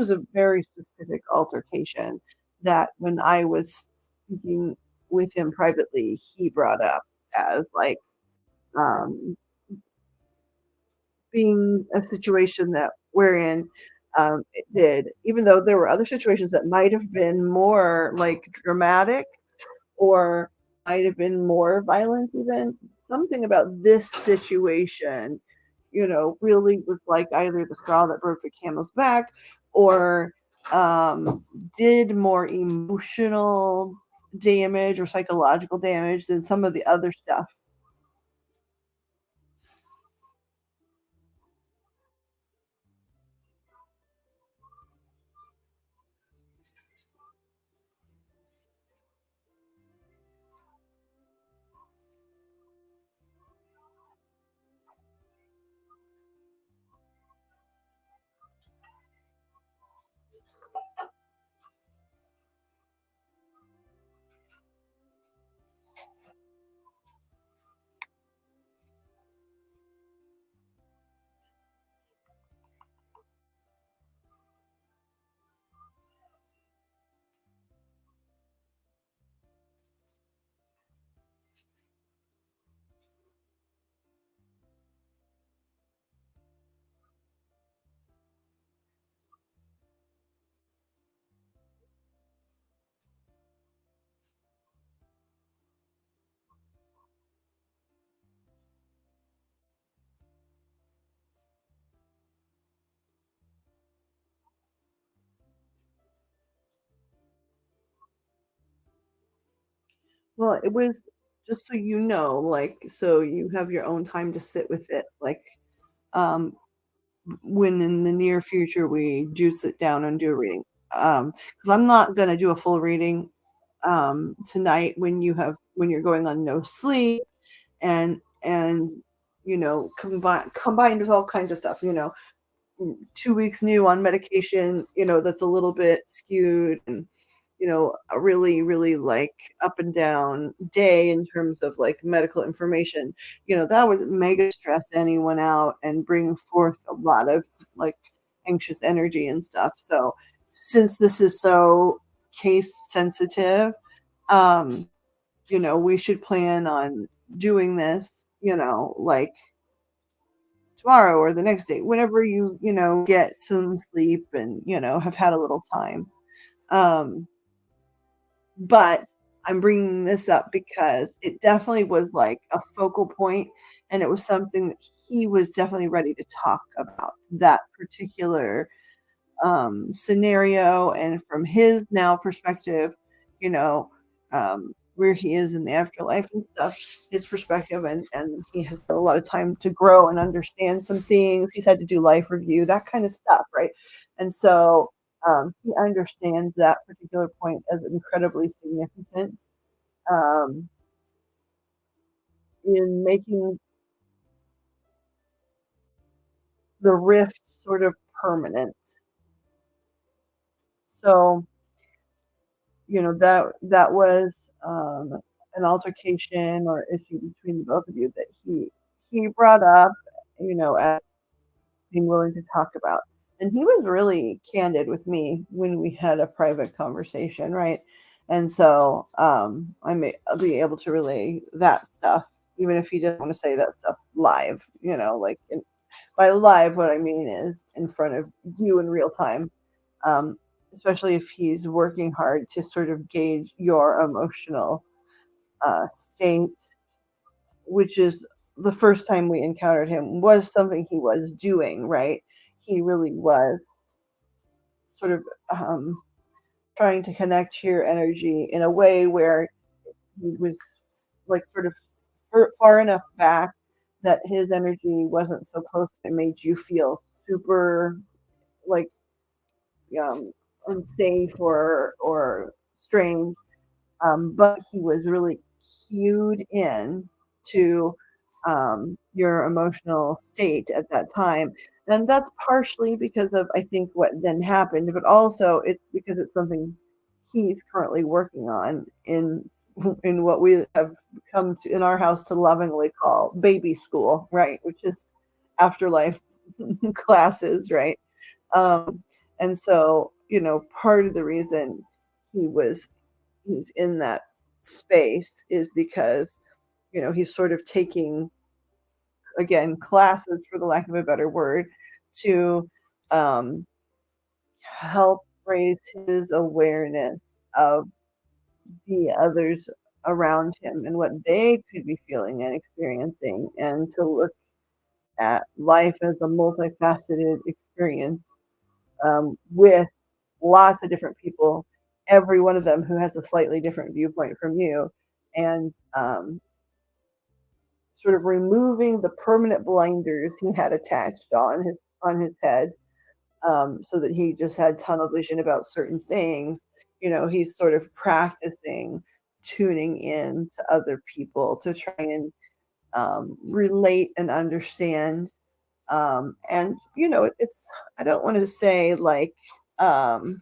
Speaker 1: a very specific altercation that when I was speaking with him privately, he brought up as like um, being a situation that wherein it did, even though there were other situations that might have been more like dramatic or might have been more violent even. Something about this situation, really was like either the straw that broke the camel's back or did more emotional damage or psychological damage than some of the other stuff. Well, it was just so you know, like, so you have your own time to sit with it, like, um, when in the near future we do sit down and do a reading. Because I'm not gonna do a full reading, tonight when you're going on no sleep and, combined with all kinds of stuff, 2 weeks new on medication, that's a little bit skewed and, a really, really, like, up and down day in terms of, like, medical information, that would mega stress anyone out and bring forth a lot of, like, anxious energy and stuff, so, since this is so case sensitive, um, we should plan on doing this, like tomorrow or the next day, whenever get some sleep and, have had a little time. Um, but I'm bringing this up because it definitely was like a focal point and it was something that he was definitely ready to talk about that particular scenario and from his now perspective, you know, where he is in the afterlife and stuff, his perspective, and he has had a lot of time to grow and understand some things. He's had to do life review, that kind of stuff, right? And so he understands that particular point as incredibly significant um, in making the rift sort of permanent. So that was, an altercation or issue between the both of you that he brought up, as being willing to talk about. And he was really candid with me when we had a private conversation, right? And so, I'll be able to relay that stuff, even if he doesn't wanna say that stuff live, like, by live, what I mean is in front of you in real time, um, especially if he's working hard to sort of gauge your emotional state, which is the first time we encountered him was something he was doing, right? He really was sort of trying to connect to your energy in a way where he was like sort of far enough back that his energy wasn't so close it made you feel super like um, unsafe or strange, but he was really cued in to your emotional state at that time. And that's partially because of, I think, what then happened, but also it's because it's something he's currently working on in what we have come to in our house to lovingly call baby school, right? Which is afterlife classes, right? Um, and so, part of the reason he was he's in that space is because, he's sort of taking, again, classes for the lack of a better word, to um, help raise his awareness of the others around him and what they could be feeling and experiencing, and to look at life as a multifaceted experience with lots of different people, every one of them who has a slightly different viewpoint from you, and sort of removing the permanent blinders he had attached on his head, so that he just had tunnel vision about certain things. He's sort of practicing tuning in to other people to try and relate and understand. And it's I don't want to say like um,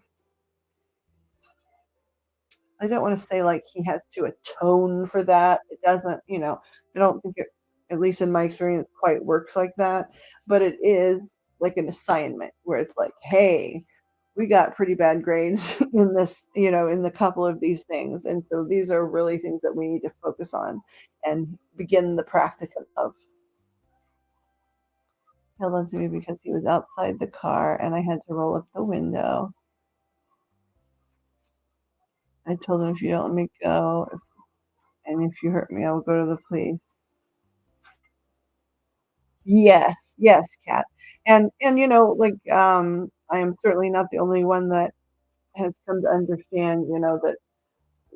Speaker 1: I don't want to say like he has to atone for that. It doesn't, I don't think it, at least in my experience, quite works like that. But it is like an assignment where it's like, hey, we got pretty bad grades in this, in the couple of these things. And so these are really things that we need to focus on and begin the practice of. Held on to me because he was outside the car and I had to roll up the window. I told him, if you don't let me go, and if you hurt me, I will go to the police. Yes, yes, Kat. And like I am certainly not the only one that has come to understand, that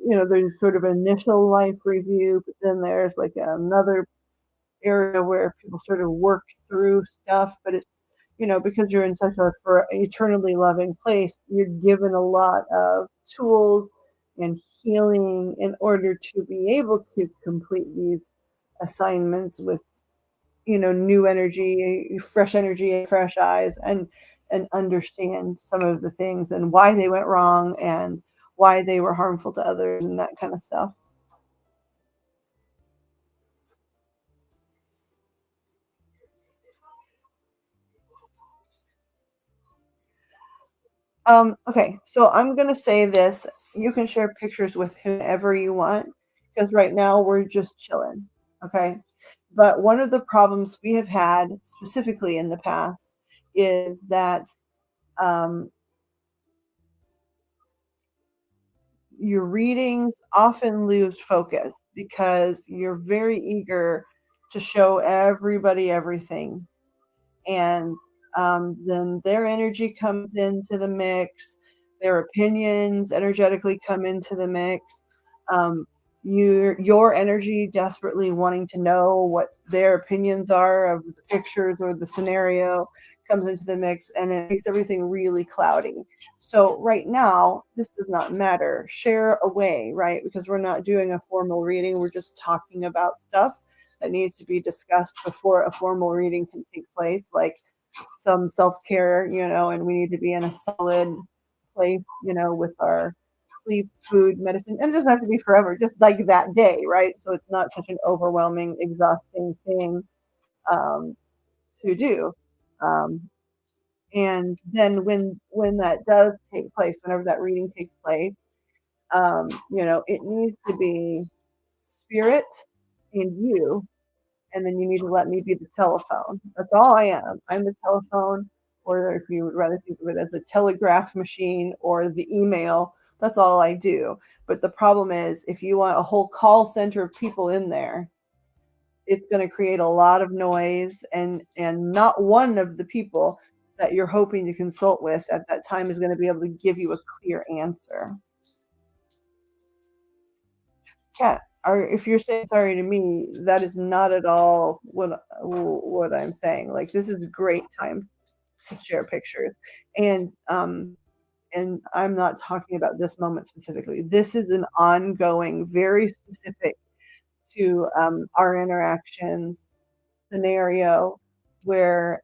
Speaker 1: there's sort of initial life review, but then there's like another area where people sort of work through stuff, but it's because you're in such a for eternally loving place, you're given a lot of tools and healing in order to be able to complete these assignments with new energy and fresh eyes, and understand some of the things and why they went wrong and why they were harmful to others and that kind of stuff. Okay, so I'm gonna say this. You can share pictures with whoever you want because right now we're just chilling. Okay. But one of the problems we have had specifically in the past is that um, your readings often lose focus because you're very eager to show everybody everything, and then their energy comes into the mix, their opinions energetically come into the mix. um, your energy desperately wanting to know what their opinions are of the pictures or the scenario comes into the mix, and it makes everything really cloudy. So right now this does not matter, share away, right? Because we're not doing a formal reading, we're just talking about stuff that needs to be discussed before a formal reading can take place, like some self-care, and we need to be in a solid place, with our sleep, food, medicine, and it doesn't have to be forever, just like that day, right? So it's not such an overwhelming, exhausting thing um, to do. Um, and then when that does take place, whenever that reading takes place, it needs to be spirit and you, and then you need to let me be the telephone. That's all I am. I'm the telephone, or if you would rather think of it as a telegraph machine or the email, that's all I do. But the problem is, if you want a whole call center of people in there, it's going to create a lot of noise, and not one of the people that you're hoping to consult with at that time is going to be able to give you a clear answer. Cat, or if you're saying sorry to me, that is not at all what I'm saying. Like, this is a great time to share pictures, and I'm not talking about this moment specifically. This is an ongoing, very specific to our interactions scenario where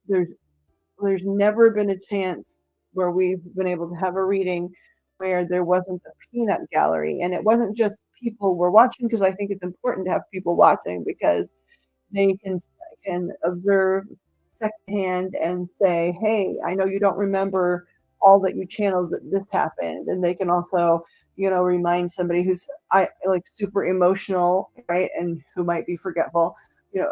Speaker 1: there's there's never been a chance where we've been able to have a reading where there wasn't a peanut gallery, and it wasn't just people were watching, because I think it's important to have people watching because they can observe secondhand and say, "Hey, I know you don't remember all that you channeled that this happened," and they can also, remind somebody who's I like super emotional, right, and who might be forgetful,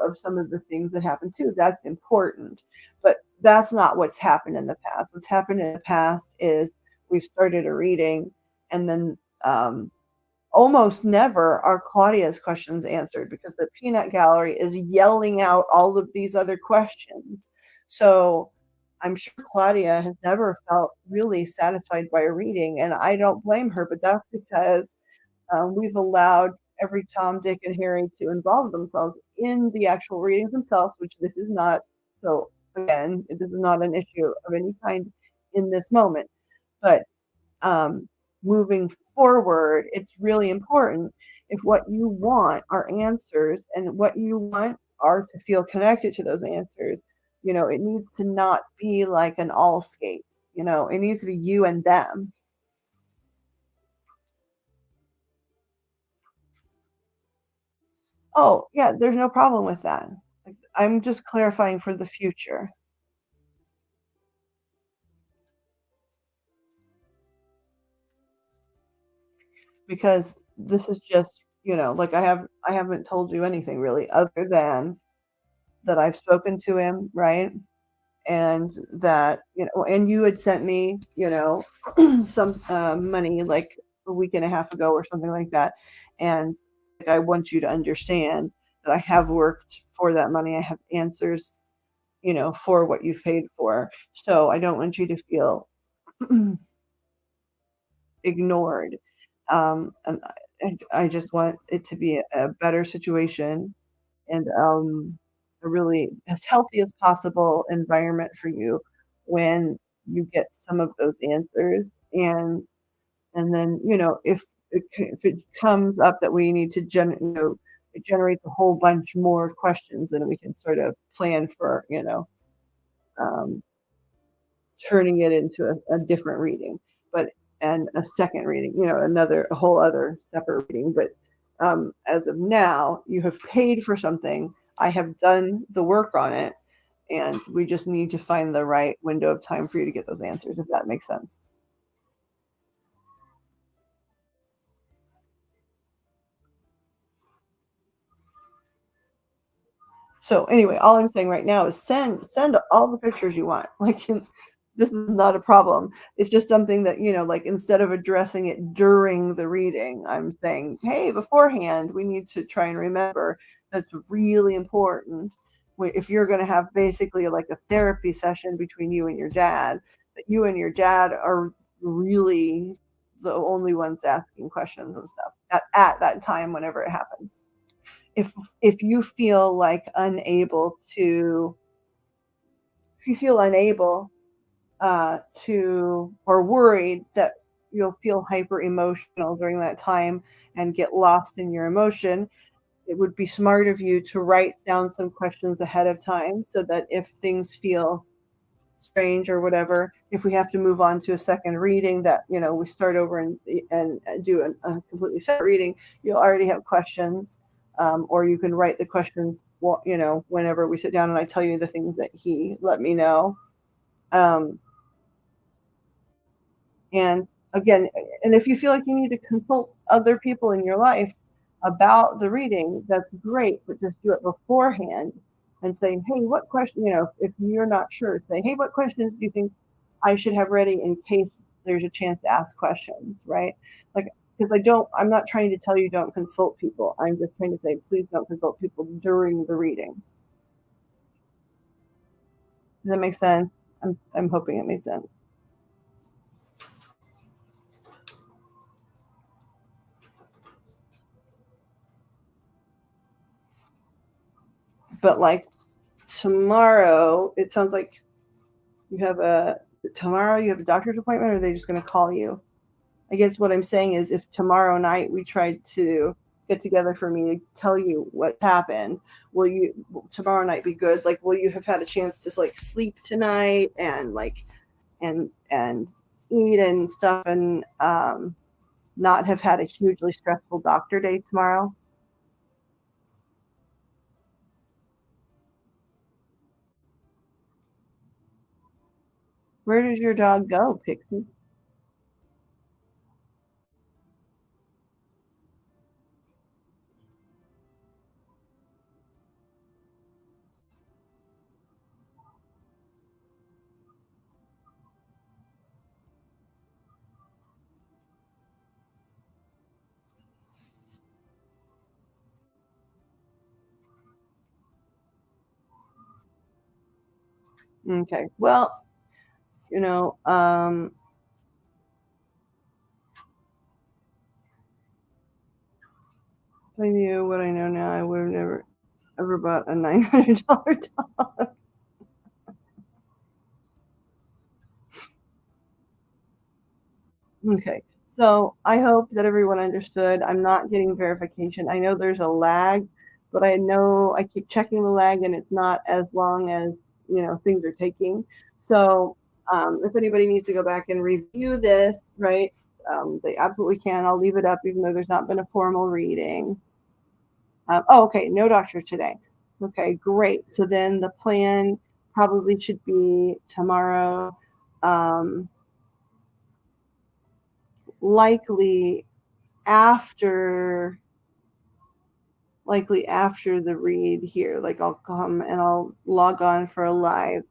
Speaker 1: of some of the things that happened too. That's important, but that's not what's happened in the past. What's happened in the past is we've started a reading, and then almost never are Claudia's questions answered because the peanut gallery is yelling out all of these other questions. So I'm sure Claudia has never felt really satisfied by a reading, and I don't blame her, but that's because we've allowed every Tom, Dick, and Harry to involve themselves in the actual readings themselves, which this is not. So again, this is not an issue of any kind in this moment. But um, moving forward, it's really important, if what you want are answers and what you want are to feel connected to those answers, it needs to not be like an all skate, it needs to be you and them. Oh, yeah, there's no problem with that. Like, I'm just clarifying for the future because this is just, like I haven't told you anything really other than that I've spoken to him, right? And that, and you had sent me, some money like a week and a half ago or something like that. And like, I want you to understand that I have worked for that money. I have answers, for what you've paid for. So I don't want you to feel ignored. And I just want it to be a better situation and a really as healthy as possible environment for you when you get some of those answers. And then, if it comes up that we need to it generates a whole bunch more questions, then we can sort of plan for, um, turning it into a different reading, but and a second reading, a whole other separate reading. But as of now, you have paid for something. I have done the work on it, and we just need to find the right window of time for you to get those answers, if that makes sense. So anyway, all I'm saying right now is send all the pictures you want. Like this is not a problem. It's just something that, like instead of addressing it during the reading, I'm saying, hey, beforehand, we need to try and remember that's really important. If you're going to have basically like a therapy session between you and your dad, that you and your dad are really the only ones asking questions and stuff at that time whenever it happens. If you feel like unable to if you feel unable to or worried that you'll feel hyper emotional during that time and get lost in your emotion, it would be smart of you to write down some questions ahead of time so that if things feel strange or whatever, if we have to move on to a second reading, that we start over and do a completely separate reading, you'll already have questions, or you can write the questions, whenever we sit down and I tell you the things that he let me know. um, and again, and if you feel like you need to consult other people in your life about the reading, that's great, but just do it beforehand and say, hey, what question, if you're not sure, say, hey, what questions do you think I should have ready in case there's a chance to ask questions, right? Like, because I'm not trying to tell you don't consult people. I'm just trying to say, please don't consult people during the reading. Does that make sense? I'm hoping it makes sense. But like tomorrow, it sounds like you have a tomorrow you have a doctor's appointment, or are they just going to call you? I guess what I'm saying is, if tomorrow night we tried to get together for me to tell you what happened, will tomorrow night be good? Like, will you have had a chance to like sleep tonight and like and eat and stuff, and not have had a hugely stressful doctor day tomorrow? Where does your dog go, Pixie? Okay. Well, you know, um, if I knew what I know now, I would have never ever bought a $900 dog. Okay. So I hope that everyone understood. I'm not getting verification. I know there's a lag, but I know I keep checking the lag and it's not as long as, things are taking. So if anybody needs to go back and review this, right, they absolutely can. I'll leave it up even though there's not been a formal reading. Oh, okay. No doctor today. Okay, great. So then the plan probably should be tomorrow. Um, likely after likely after the read here, like I'll come and I'll log on for a live.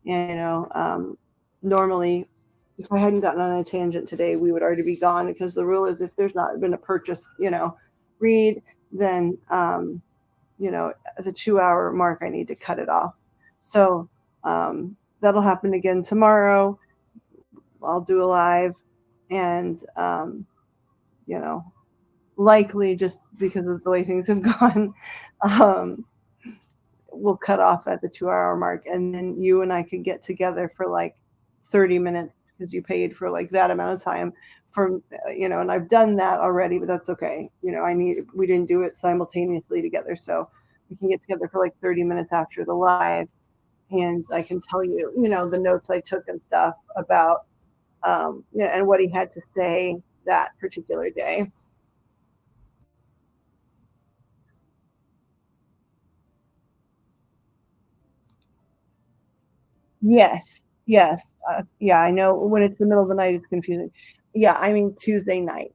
Speaker 1: And normally if I hadn't gotten on a tangent today, we would already be gone, because the rule is if there's not been a purchase, read, then at the 2 hour mark I need to cut it off. So that'll happen again tomorrow. I'll do a live. and you know, likely just because of the way things have gone, um, we'll cut off at the 2 hour mark, and then you and I could get together for like 30 minutes because you paid for like that amount of time for and I've done that already, but that's okay. We didn't do it simultaneously together, so we can get together for like 30 minutes after the live, and I can tell you, the notes I took and stuff about and what he had to say that particular day. Yes, yes, yeah. I know when it's the middle of the night, it's confusing. Yeah, I mean Tuesday night,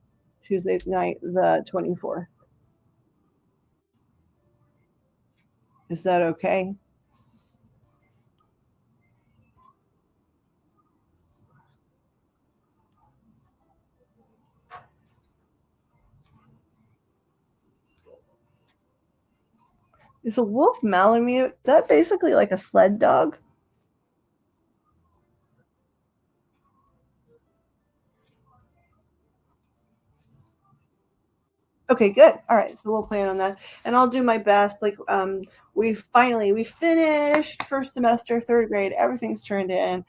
Speaker 1: the 24th. Is that okay? Is a wolf Malamute? Is that basically like a sled dog? Okay, good. All right, so we'll plan on that, and I'll do my best. Like, we finished first semester, third grade. Everything's turned in.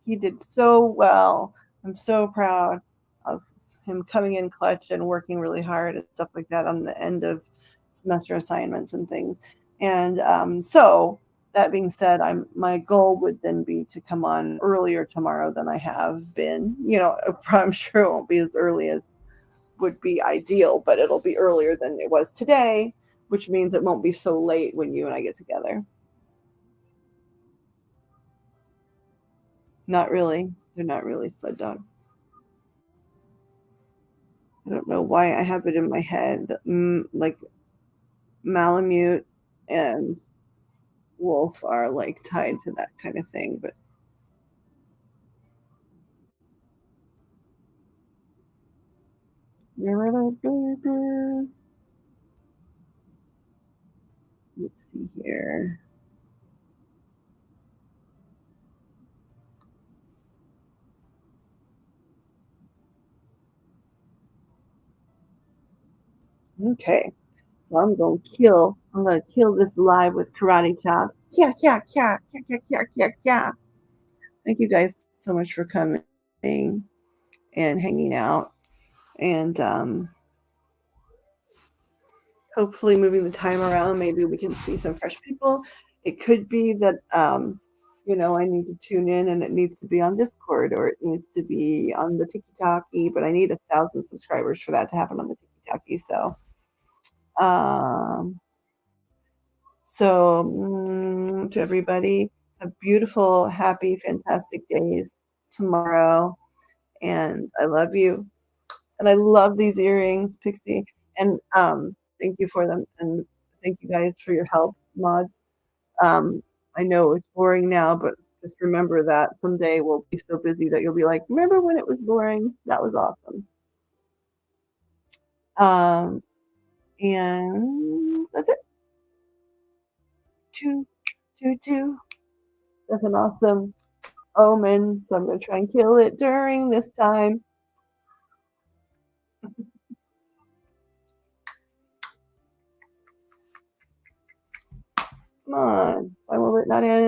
Speaker 1: He did so well. I'm so proud of him coming in clutch and working really hard and stuff like that on the end of semester assignments and things. And so that being said, my goal would then be to come on earlier tomorrow than I have been. I'm sure it won't be as early as would be ideal, but it'll be earlier than it was today, which means it won't be so late when you and I get together. Not really. They're not really sled dogs. I don't know why I have it in my head that like Malamute and Wolf are like tied to that kind of thing, but let's see here. Okay. So I'm gonna kill this live with karate chops. Yeah, yeah, yeah, yeah, yeah, yeah, yeah, yeah. Thank you guys so much for coming and hanging out, and hopefully moving the time around. Maybe we can see some fresh people. It could be that I need to tune in and it needs to be on Discord or it needs to be on the TikTok, but I need 1,000 subscribers for that to happen on the TikTok. Um, to everybody, have beautiful, happy, fantastic days tomorrow, and I love you. And I love these earrings, Pixie. And thank you for them. And thank you guys for your help, mods. Um, I know it's boring now, but just remember that someday we'll be so busy that you'll be like, remember when it was boring? That was awesome. Um, and that's it. Two, two, two. That's an awesome omen. So I'm going to try and kill it during this time. Come on. Why will it not end?